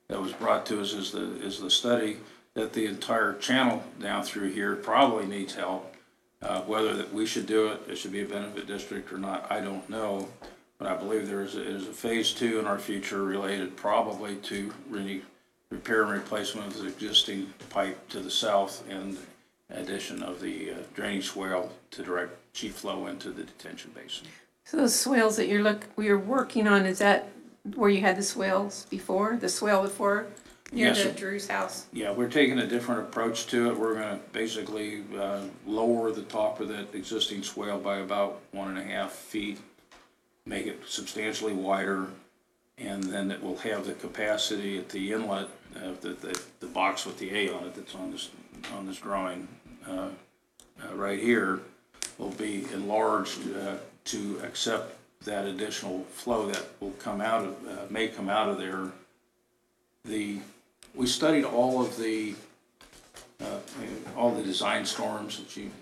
that was brought to us as the study, that the entire channel down through here probably needs help. Whether that we should do it, it should be a benefit district or not, I don't know. But I believe there is a phase 2 in our future related probably to repair and replacement of the existing pipe to the south and addition of the drainage swale to direct cheap flow into the detention basin. So those swales that you're working on, is that where you had the swales before, the swale before? Near Yes. the Drew's house? Yeah, we're taking a different approach to it. We're going to basically lower the top of that existing swale by about 1.5 feet, make it substantially wider, and then it will have the capacity at the inlet, the box with the A on it that's on this drawing right here, will be enlarged to accept that additional flow that will come out of may come out of there. We studied all the design storms that you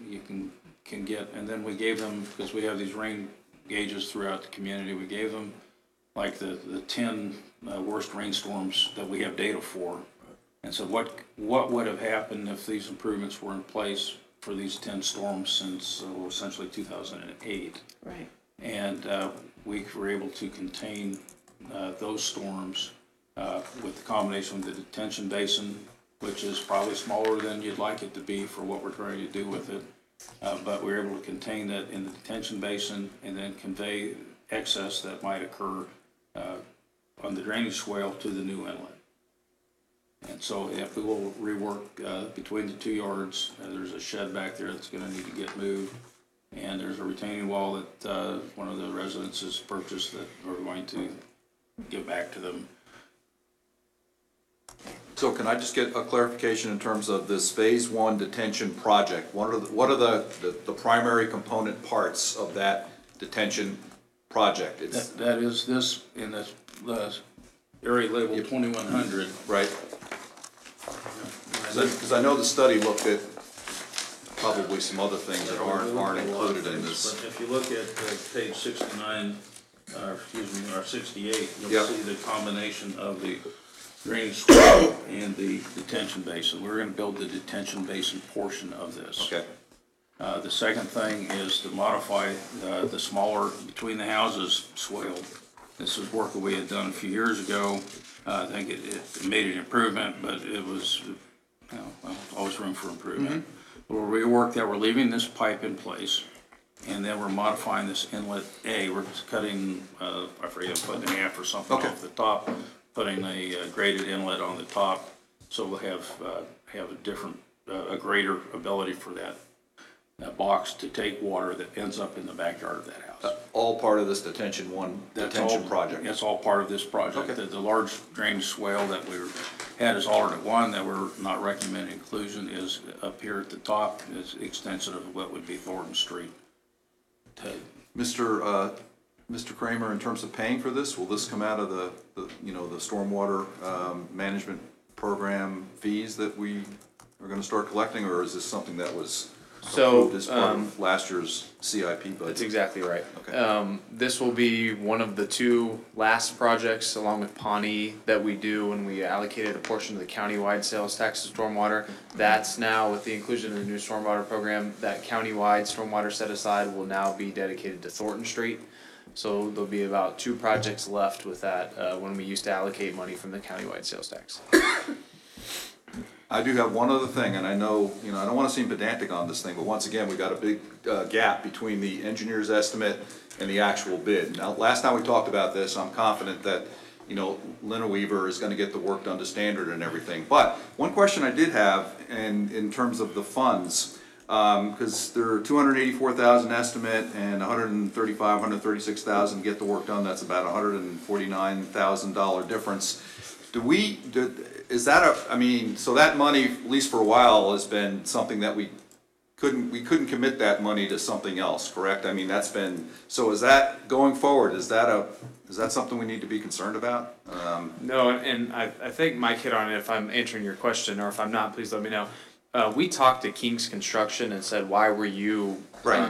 can get, and then we gave them, because we have these rain gauges throughout the community, we gave them like the 10 worst rainstorms that we have data for. And so what would have happened if these improvements were in place for these 10 storms since essentially 2008? Right. And we were able to contain those storms with the combination with the detention basin, which is probably smaller than you'd like it to be for what we're trying to do with it. But we were able to contain that in the detention basin and then convey excess that might occur on the drainage swale to the new inlet. And so if we will rework between the 2 yards, there's a shed back there that's going to need to get moved. And there's a retaining wall that one of the residents has purchased that we're going to give back to them. So can I just get a clarification in terms of this phase 1 detention project? What are the primary component parts of that detention project? That is this in the area labeled 2100. Right. Because I know the study looked at probably some other things that aren't included in this. But if you look at page 69, or 68, you'll see the combination of the drainage swale and the detention basin. We're going to build the detention basin portion of this. Okay. The second thing is to modify the smaller between the houses swale. This is work that we had done a few years ago. I think it made an improvement, but it was, always room for improvement. We'll rework that. We're leaving this pipe in place, and then we're modifying this inlet A. We're just cutting, I forget, a foot and a half or something off the top, putting a graded inlet on the top, so we'll have a different, a greater ability for that box to take water that ends up in the backyard of that house. All part of this detention project? That's all part of this project. Okay. The large drainage swale that we had as alternate one that we're not recommending inclusion is up here at the top. It's extension of what would be Thornton Street. Mr. Kramer, in terms of paying for this, will this come out of the stormwater management program fees that we are going to start collecting, or is this something that was approved as part of last year's CIP budget. That's exactly right. Okay. This will be one of the two last projects, along with Pawnee, that we do when we allocated a portion of the countywide sales tax to stormwater. That's now, with the inclusion of the new stormwater program, that countywide stormwater set aside will now be dedicated to Thornton Street. So there'll be about 2 projects left with that, when we used to allocate money from the countywide sales tax. I do have one other thing, and I know, I don't want to seem pedantic on this thing, but once again, we got a big gap between the engineer's estimate and the actual bid. Now, last time we talked about this, I'm confident that, Leavenworth is going to get the work done to standard and everything. But one question I did have, and in terms of the funds, because there are 284,000 estimate and 136,000 get the work done. That's about $149,000 difference. Is that so that money, at least for a while, has been something that we couldn't commit that money to something else, correct? That's been, so is that going forward, is that something we need to be concerned about? No, and I think Mike hit on it. If I'm answering your question, or if I'm not, please let me know. We talked to King's Construction and said, why were you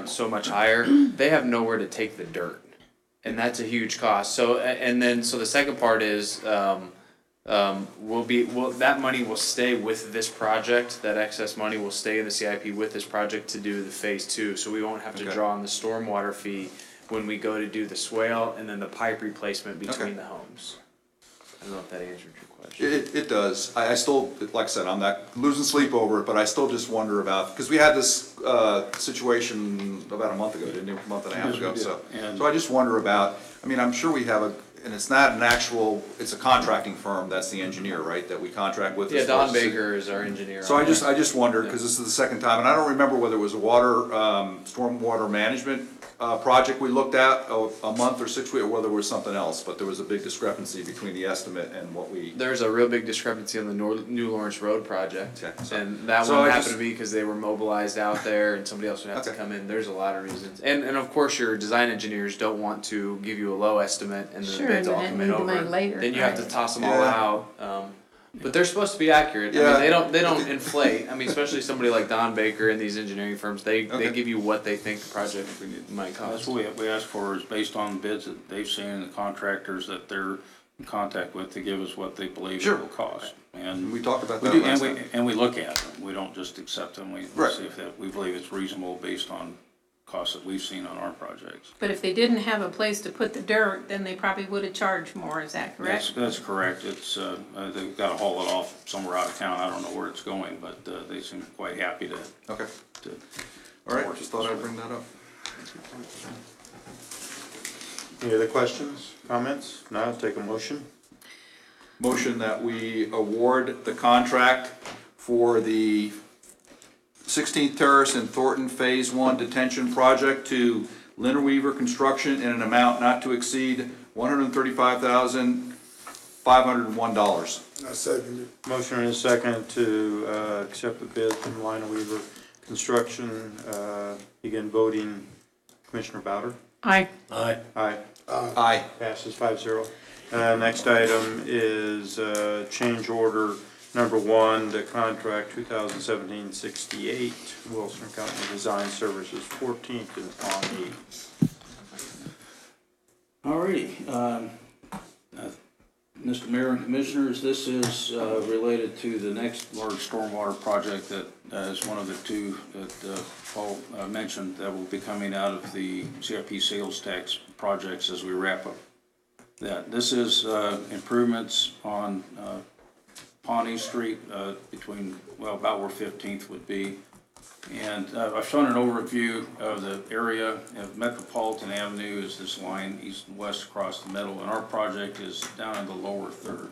so much higher? They have nowhere to take the dirt, and that's a huge cost. So, so the second part is, that money will stay with this project. That excess money will stay in the CIP with this project to do the phase 2. So we won't have to draw on the stormwater fee when we go to do the swale and then the pipe replacement between the homes. I don't know if that answered your question. It does. I still, like I said, I'm not losing sleep over it, but I still just wonder about, because we had this situation about a month ago, didn't we? A month and a half ago. So I just wonder about, I'm sure we have and it's not an actual, it's a contracting firm that's the engineer, right, that we contract with? Yeah, Don Baker is our engineer. So I just wondered, because this is the second time, and I don't remember whether it was a stormwater management project we looked at a month or 6 weeks, or whether it was something else, but there was a big discrepancy between the estimate and what we. There's a real big discrepancy on the New Lawrence Road project, and that So one I happened just- to be because they were mobilized out there, and somebody else would have to come in. There's a lot of reasons, and of course your design engineers don't want to give you a low estimate and then the bids all come in over. Then you have to toss them all out. But they're supposed to be accurate. They don't inflate. Especially somebody like Don Baker and these engineering firms, they give you what they think the project might cost. That's what we ask for, is based on bids that they've seen and the contractors that they're in contact with to give us what they believe it will cost. And we talked about that last time. And we look at them. We don't just accept them. We see if we believe it's reasonable based on costs that we've seen on our projects. But if they didn't have a place to put the dirt, then they probably would have charged more, is that correct? That's correct. It's, they've got to haul it off somewhere out of town. I don't know where it's going, but they seem quite happy to. Okay. All right, just thought I'd bring that up. Any other questions, comments? Now I'll take a motion. Motion that we award the contract for the 16th Terrace and Thornton Phase 1 detention project to Leavenworth Construction in an amount not to exceed $135,501. I second it. Motion and a second to accept the bid from Leavenworth Construction. Begin voting. Commissioner Bowder? Aye. Aye. Aye. Aye. Passes 5-0. Next item is change order number 1, the contract 2017-68, Wilson Company Design Services, 14th and Pawnee. Alrighty, Mr. Mayor and Commissioners, this is related to the next large stormwater project that is one of the two that Paul mentioned that will be coming out of the CIP sales tax projects as we wrap up that. This is improvements on Pawnee Street between, about where 15th would be. And I've shown an overview of the area of Metropolitan Avenue is this line east and west across the middle, and our project is down in the lower third.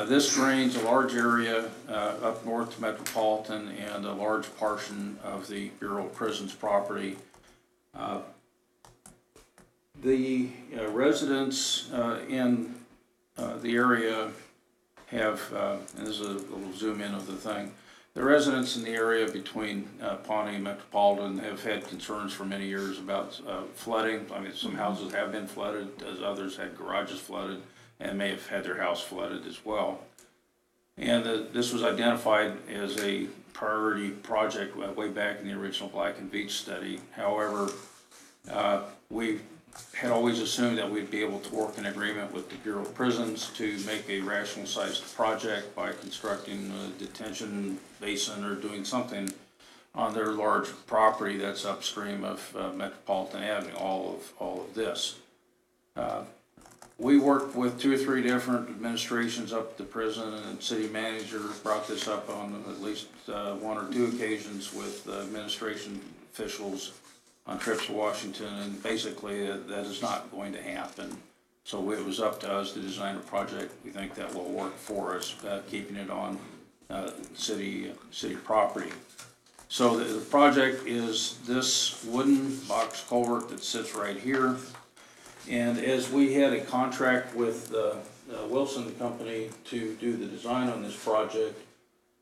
This drains a large area up north to Metropolitan and a large portion of the Bureau of Prisons property. The residents in the area have, and this is a little zoom in of the thing, the residents in the area between Pawnee and Metropolitan have had concerns for many years about flooding. Some houses have been flooded, as others had garages flooded, and may have had their house flooded as well. And this was identified as a priority project way back in the original Black and Veatch study. However, we had always assumed that we'd be able to work in agreement with the Bureau of Prisons to make a rational sized project by constructing a detention basin or doing something on their large property that's upstream of Metropolitan Avenue, all of this. We worked with 2 or 3 different administrations up at the prison, and city manager brought this up on at least 1 or 2 occasions with administration officials on trips to Washington, and basically that is not going to happen. So it was up to us to design a project we think that will work for us, keeping it on city property. So the project is this wooden box culvert that sits right here. And as we had a contract with Wilson Company to do the design on this project,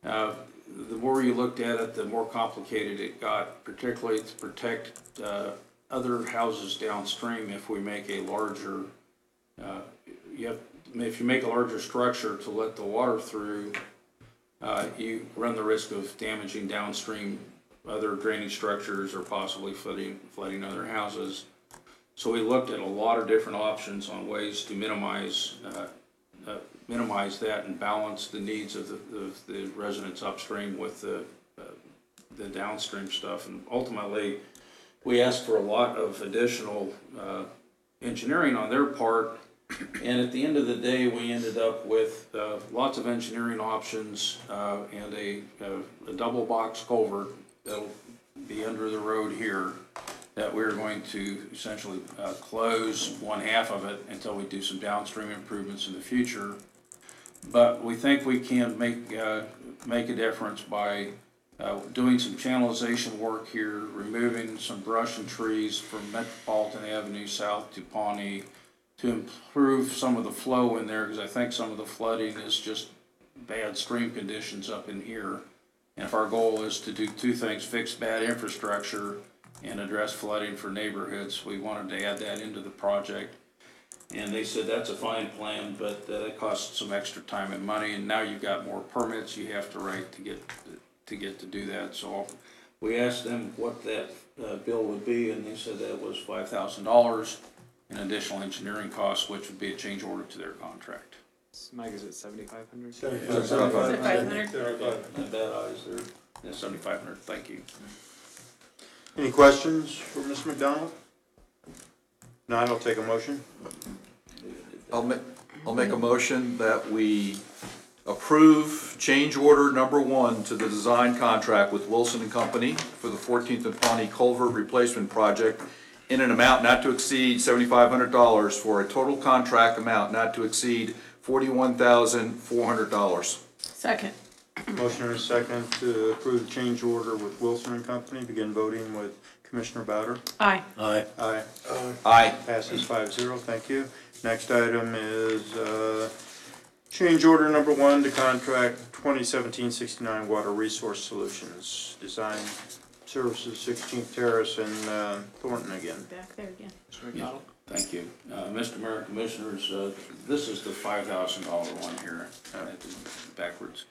the more you looked at it, the more complicated it got, particularly to protect other houses downstream. If we make a larger, if you make a larger structure to let the water through, you run the risk of damaging downstream other drainage structures or possibly flooding other houses. So we looked at a lot of different options on ways to minimize that and balance the needs of the residents upstream with the downstream stuff. And ultimately, we asked for a lot of additional engineering on their part. And at the end of the day, we ended up with lots of engineering options and a double box culvert that'll be under the road here that we're going to essentially close 1/2 of it until we do some downstream improvements in the future. But we think we can make a difference by doing some channelization work here, removing some brush and trees from Metropolitan Avenue south to Pawnee to improve some of the flow in there, because I think some of the flooding is just bad stream conditions up in here. And if our goal is to do 2 things, fix bad infrastructure and address flooding for neighborhoods, we wanted to add that into the project. And they said that's a fine plan, but it costs some extra time and money, and now you've got more permits you have to write to get to do that. So we asked them what that bill would be, and they said that was $5,000 in additional engineering costs, which would be a change order to their contract. Mike, is it 7,500? 7,500. Not bad eyes there. Yeah, 7,500. Thank you. Any questions for Mr. McDonald? Not, I'll take a motion. I'll make a motion that we approve change order number 1 to the design contract with Wilson and Company for the 14th and Pawnee Culvert Replacement Project in an amount not to exceed $7,500 for a total contract amount not to exceed $41,400. Second. Motion and a second to approve the change order with Wilson and Company. Begin voting with Commissioner Bowder. Aye. Aye. Aye. Aye. Passes 5-0. Thank you. Next item is change order number 1 to contract 2017-69 Water Resource Solutions. Design Services, 16th Terrace and Thornton again. Back there again. Mr. McDonald? Thank you. Mr. Mayor and Commissioners, this is the $5,000 one here, backwards.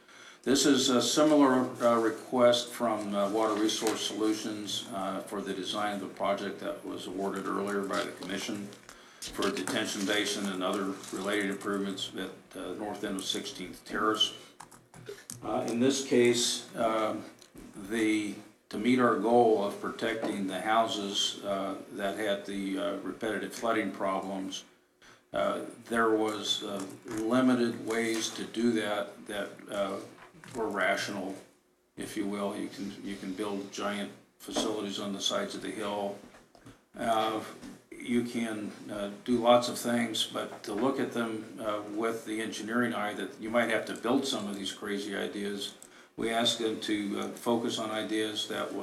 This is a similar request from Water Resource Solutions for the design of the project that was awarded earlier by the Commission for a detention basin and other related improvements at the north end of 16th Terrace. In this case, to meet our goal of protecting the houses that had the repetitive flooding problems, there was limited ways to do that were rational, if you will. You can build giant facilities on the sides of the hill. You can do lots of things, but to look at them with the engineering eye that you might have to build some of these crazy ideas, we asked them to focus on ideas that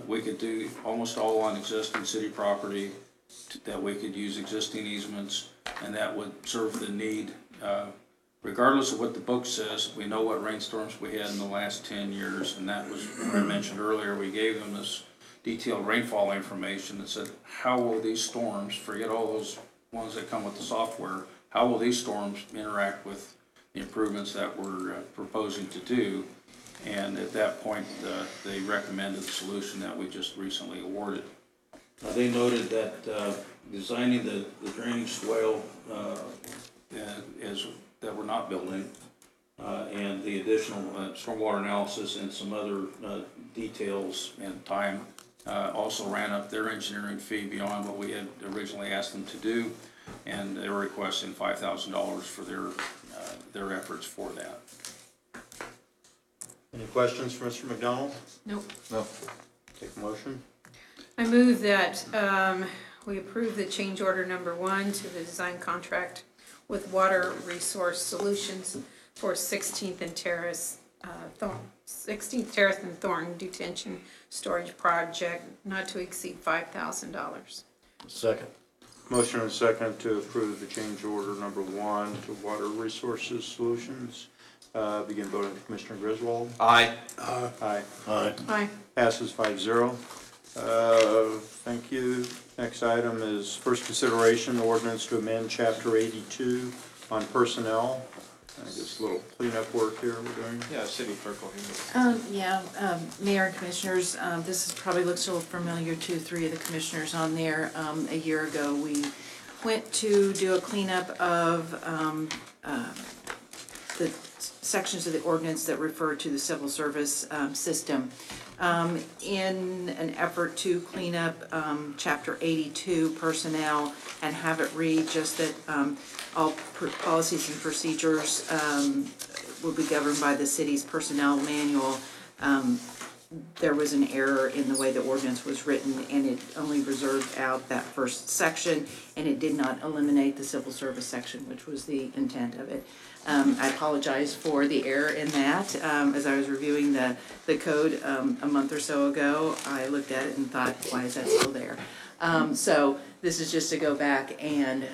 we could do almost all on existing city property, that we could use existing easements, and that would serve the need. Regardless of what the book says, we know what rainstorms we had in the last 10 years, and that was what I mentioned earlier. We gave them this detailed rainfall information that said, how will these storms, forget all those ones that come with the software, how will these storms interact with the improvements that we're proposing to do. And at that point, they recommended the solution that we just recently awarded. They noted that designing the drainage swale that we're not building, and the additional stormwater analysis and some other details and time also ran up their engineering fee beyond what we had originally asked them to do, and they were requesting $5,000 for their efforts for that. Any questions for Mr. McDonald? Nope. No. Take a motion. I move that we approve the change order number 1 to the design contract with Water Resource Solutions for 16th and Terrace, 16th Terrace and Thornton Detention Storage Project, not to exceed $5,000. Second. Motion and a second to approve the change order number 1 to Water Resources Solutions. Begin voting. Commissioner Griswold. Aye. Aye. Aye. Aye. Passes 5-0. Thank you. Next item is first consideration ordinance to amend Chapter 82 on personnel. I guess a little cleanup work here we're doing. Yeah, City Clerk will handle it. Mayor and Commissioners, this probably looks a little familiar to 3 of the commissioners on there. A year ago, we went to do a cleanup of the sections of the ordinance that refer to the civil service system. In an effort to clean up Chapter 82 personnel and have it read just that all policies and procedures will be governed by the city's personnel manual. There was an error in the way the ordinance was written, and it only reserved out that first section, and it did not eliminate the civil service section, which was the intent of it. I apologize for the error in that. As I was reviewing the code a month or so ago, I looked at it and thought, why is that still there? So this is just to go back and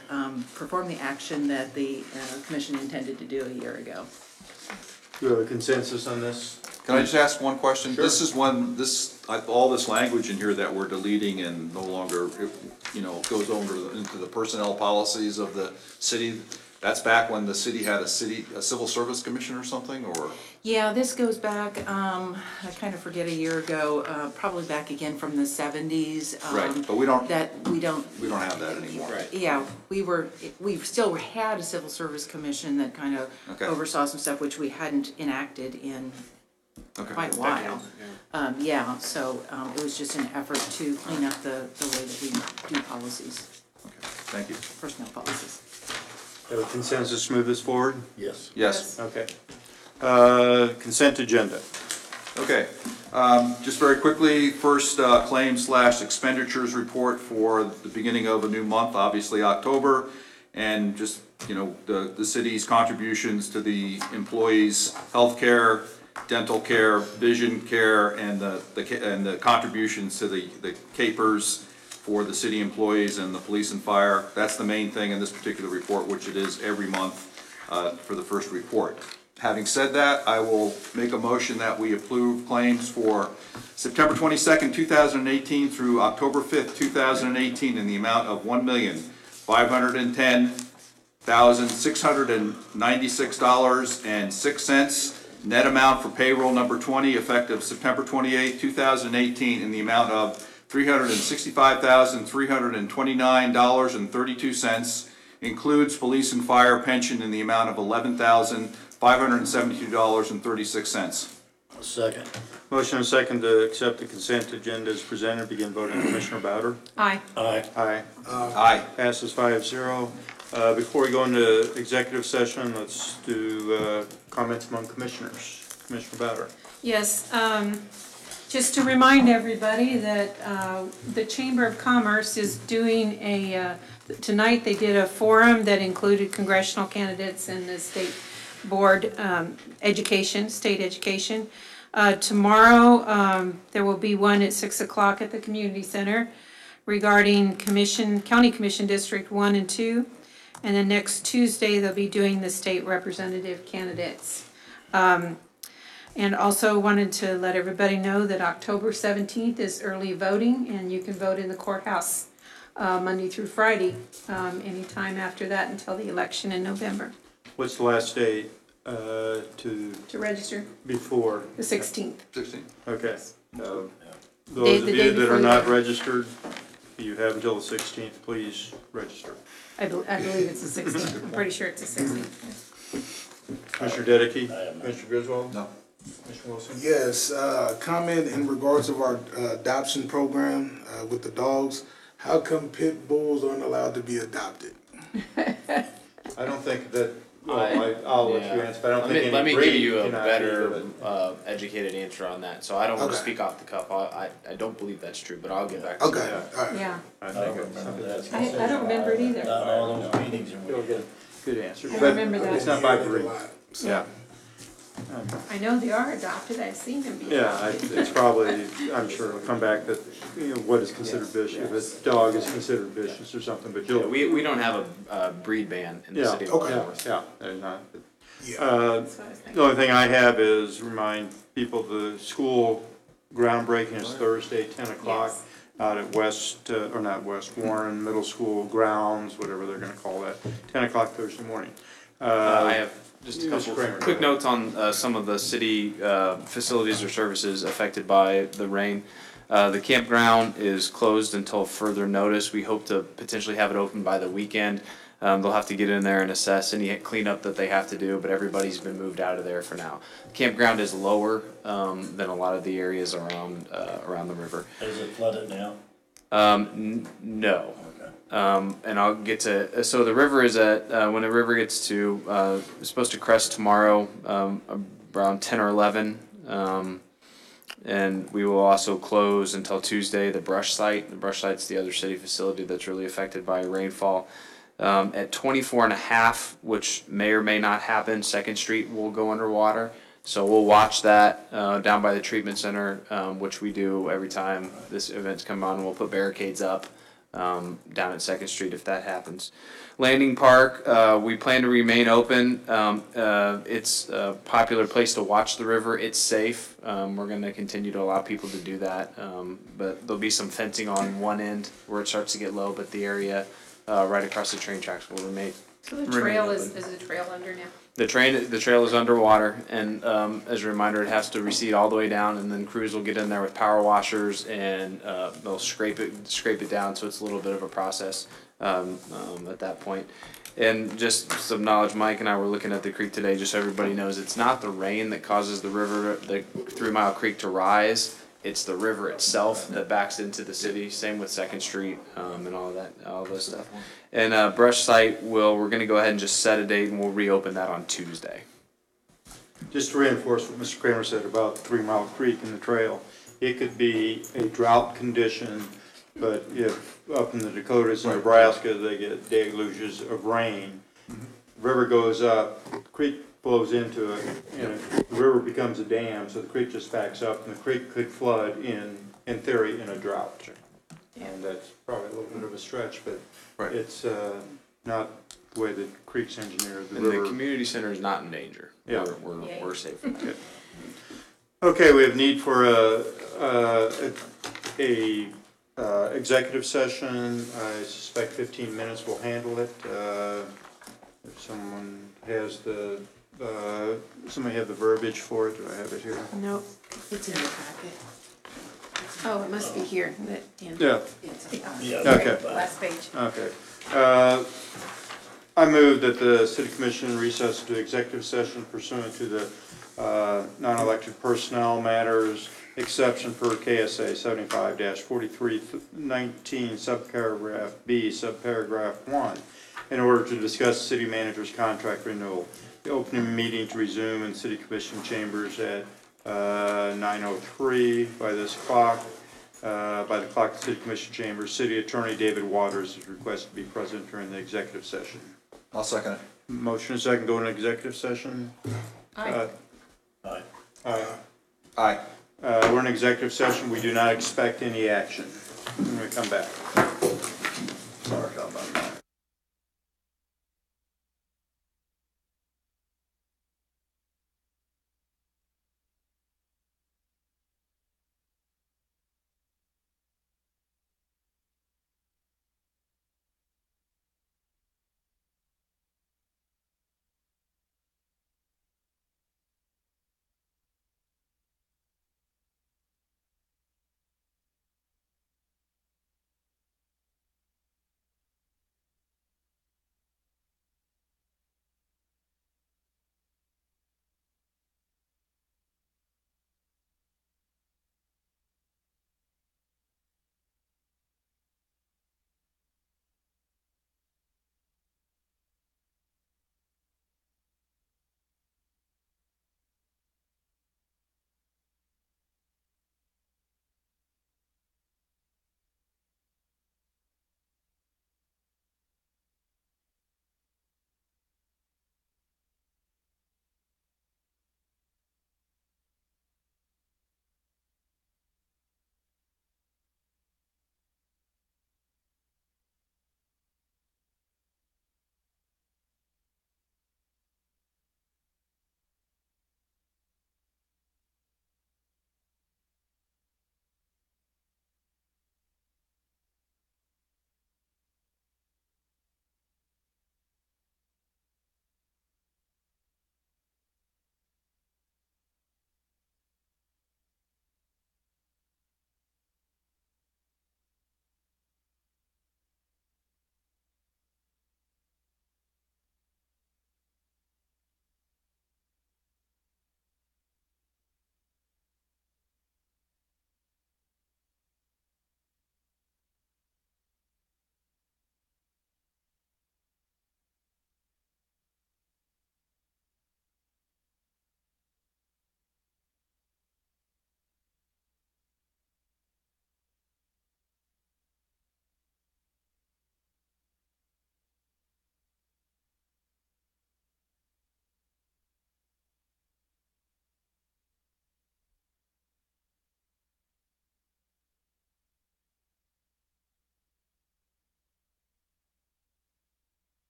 perform the action that the commission intended to do a year ago. Do you have a consensus on this? Can I just ask one question? Sure. This is all this language in here that we're deleting and no longer, goes over into the personnel policies of the city. That's back when the city had a civil service commission or something, or? Yeah, this goes back, I kind of forget, a year ago, probably back again from the 70s. Right, but we don't have that anymore. Right. Yeah, we still had a civil service commission that kind of oversaw some stuff which we hadn't enacted in quite a while. So it was just an effort to clean up the way that we do policies. Okay, thank you. Personnel policies. Have a consensus to move this forward? Yes. Yes. Okay. Consent agenda. Okay, just very quickly, first claims/expenditures report for the beginning of a new month, obviously October, and just, the city's contributions to the employees' health care, dental care, vision care, and the contributions to the capers for the city employees and the police and fire. That's the main thing in this particular report, which it is every month for the first report. Having said that, I will make a motion that we approve claims for September 22nd, 2018 through October 5th, 2018 in the amount of $1,510,696.06. Net amount for payroll number 20 effective September 28, 2018 in the amount of $365,329.32, includes police and fire pension in the amount of $11,572.36. Second. Motion and second to accept the consent agenda as presented. Begin voting. Commissioner Bowder. Aye. Aye. Aye. Aye. Passes 5-0. Before we go into executive session, let's do comments among commissioners. Commissioner Bowder. Yes, just to remind everybody that the Chamber of Commerce is doing tonight they did a forum that included congressional candidates and the state board state education. Tomorrow there will be one at 6 o'clock at the community center regarding County Commission District 1 and 2. And then next Tuesday they'll be doing the state representative candidates. And also wanted to let everybody know that October 17th is early voting, and you can vote in the courthouse Monday through Friday, anytime after that until the election in November. What's the last day To register, before? the 16th. 16. Okay. Day- Those the of day you that before are the not wedding. registered, you have until the 16th, please register. I believe it's the 16th. I'm pretty sure it's the 16th. Commissioner Dedeky? Commissioner Griswold? No. Commissioner Wilson? Yes, comment in regards of our adoption program with the dogs. How come pit bulls aren't allowed to be adopted? I don't think that, I'll let you answer, but I don't think any Let me give breed you a cannot better, be, educated answer on that, so I don't wanna Okay. speak off the cuff, I don't believe that's true, but I'll get back to you. Okay, all right. Yeah, I I think don't it's remember that. I don't remember it either. Not all those meetings and You'll get a good answer, I but remember that. it's not by breed. Yeah. I know they are adopted, I've seen them before. Yeah, it's probably, I'm sure it'll come back that, what is considered vicious, if a dog is considered vicious or something, but Yeah, you'll. we don't have a breed ban in the Yeah, city of okay, Leavenworth. yeah, there's not. Yeah. That's what I was thinking. The only thing I have is remind people the school groundbreaking is Thursday, 10 o'clock. Yes. Out at Warren Middle School grounds, whatever they're gonna call that, 10 o'clock Thursday morning. I have just a Mr. couple Kramer. quick notes on some of the city facilities or services affected by the rain. The campground is closed until further notice. We hope to potentially have it open by the weekend. They'll have to get in there and assess any cleanup that they have to do, but everybody's been moved out of there for now. Campground is lower than a lot of the areas around the river. Is it flooded now? No. And I'll get to, so the river is at, when the river gets to, it's supposed to crest tomorrow, around 10 or 11. And we will also close until Tuesday, the brush site. The brush site's the other city facility that's really affected by rainfall. At 24.5, which may or may not happen, 2nd Street will go underwater. So we'll watch that down by the treatment center, which we do every time this event's come on. We'll put barricades up down at 2nd Street if that happens. Landing Park, we plan to remain open. It's a popular place to watch the river. It's safe. We're going to continue to allow people to do that. But there'll be some fencing on one end where it starts to get low, but the area right across the train tracks will remain. So the trail open. is the trail under now? The trail is underwater, and as a reminder, it has to recede all the way down, and then crews will get in there with power washers, and they'll scrape it down, so it's a little bit of a process at that point. And just some knowledge, Mike and I were looking at the creek today, just so everybody knows, it's not the rain that causes the river, the 3 Mile Creek to rise. It's the river itself that backs into the city. Same with 2nd Street and all those stuff. And brush site we're going to go ahead and just set a date, and we'll reopen that on Tuesday. Just to reinforce what Mr. Kramer said about 3 Mile Creek and the trail, it could be a drought condition, but if up in the Dakotas and Nebraska they get deluges of rain, river goes up, the creek flows into it, and the river becomes a dam, so the creek just backs up, and the creek could flood in theory, in a drought. And that's probably a little bit of a stretch, but it's not the way the creek's engineered. And the community center is not in danger. Yeah. We're safe from that. Okay, we have need for a executive session. I suspect 15 minutes will handle it. If someone has somebody have the verbiage for it, do I have it here? Nope. It's in your packet. Oh, it must be here. Yeah. Yeah. Okay. Last page. Okay. I move that the city commission recess to executive session pursuant to the non-elected personnel matters exception per KSA 75-4319 subparagraph B subparagraph 1 in order to discuss city manager's contract renewal. The opening meeting to resume in city commission chambers at 9:03 by this clock. By the clock, the city commission chambers. City attorney David Waters is requested to be present during the executive session. I'll second it. Motion and second go into executive session. Aye. Aye. Aye. We're in executive session. We do not expect any action. When we come back. Sorry about that.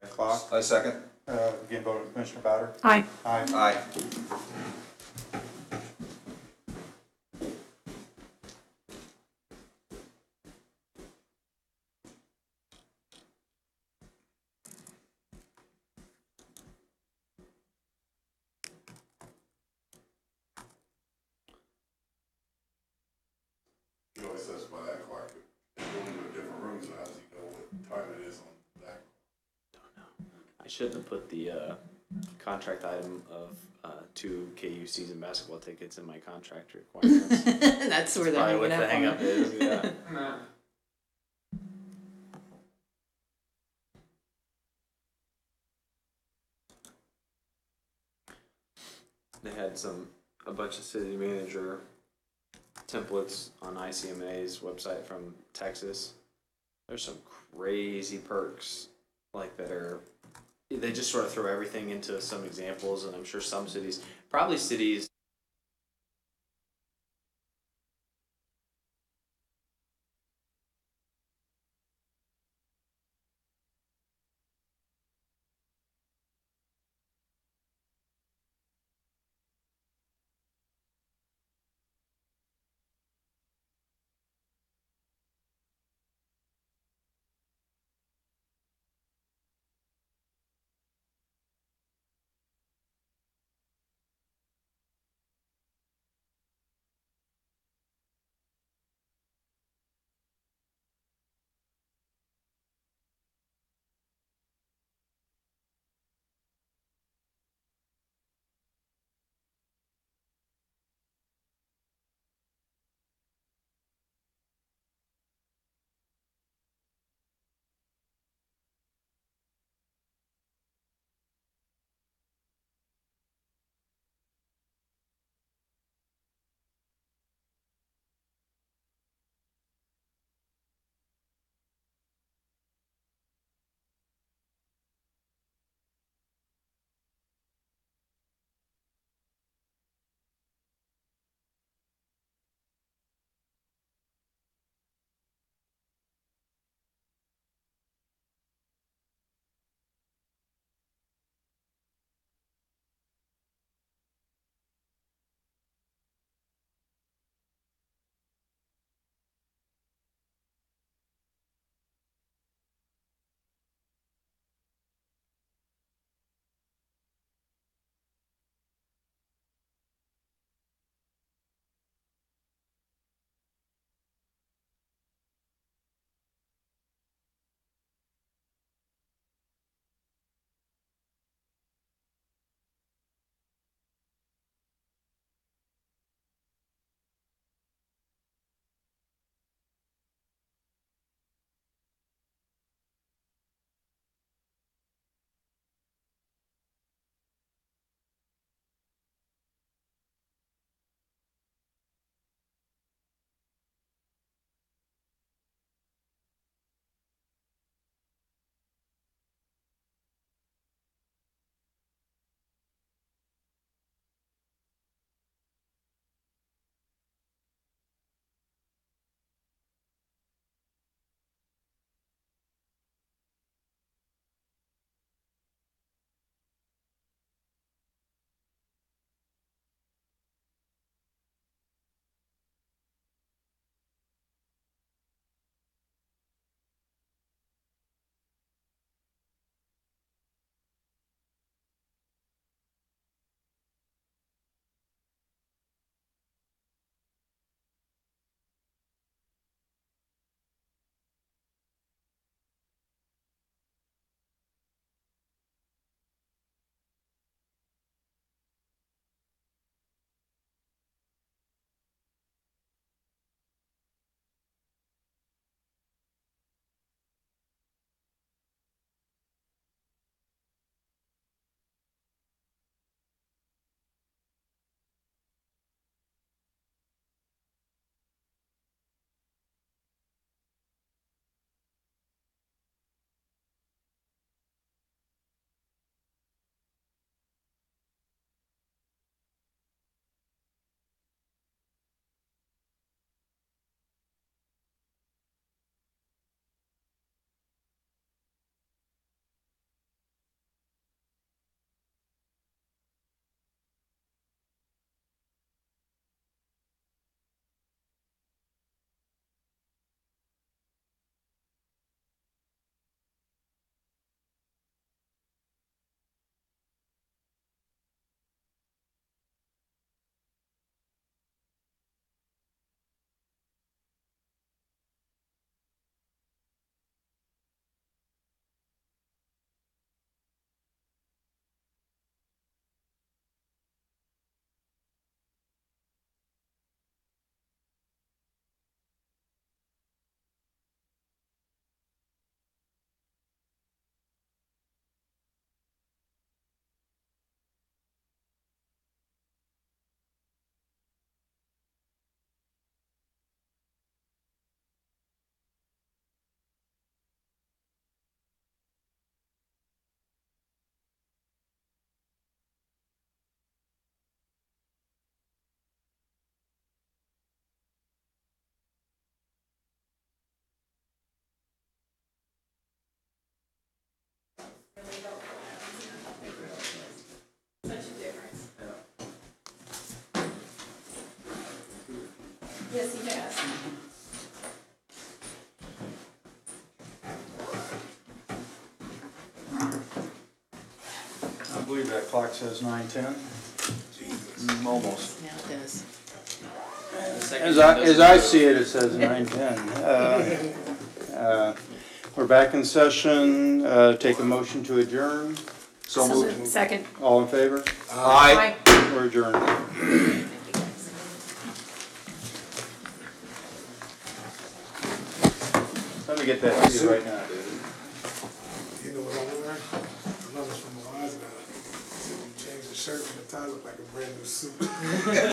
Clock. I second. Again, vote with Commissioner Bowder. Aye. Aye. Aye. You know, it says by that clock, but if you go into a different room, so how does he know what time it is on that? I shouldn't have put the contract item of 2 KU season basketball tickets in my contract requirements. That's where they're Probably what hanging the up on hang up it. is, yeah. They had a bunch of city manager templates on ICMA's website from Texas. There's some crazy perks like that are, they just sort of throw everything into some examples, and I'm sure some cities, probably cities Yes, he has. I believe that clock says 9:10. Almost. Now it does. As I see it, it says 9:10. We're back in session. Take a motion to adjourn. So moved. Second. All in favor? Aye. We're adjourned. Let me get that to you right now, dude. You know what I learned? I learned this from a wise guy. He said you change the shirt from the tie, look like a brand new suit.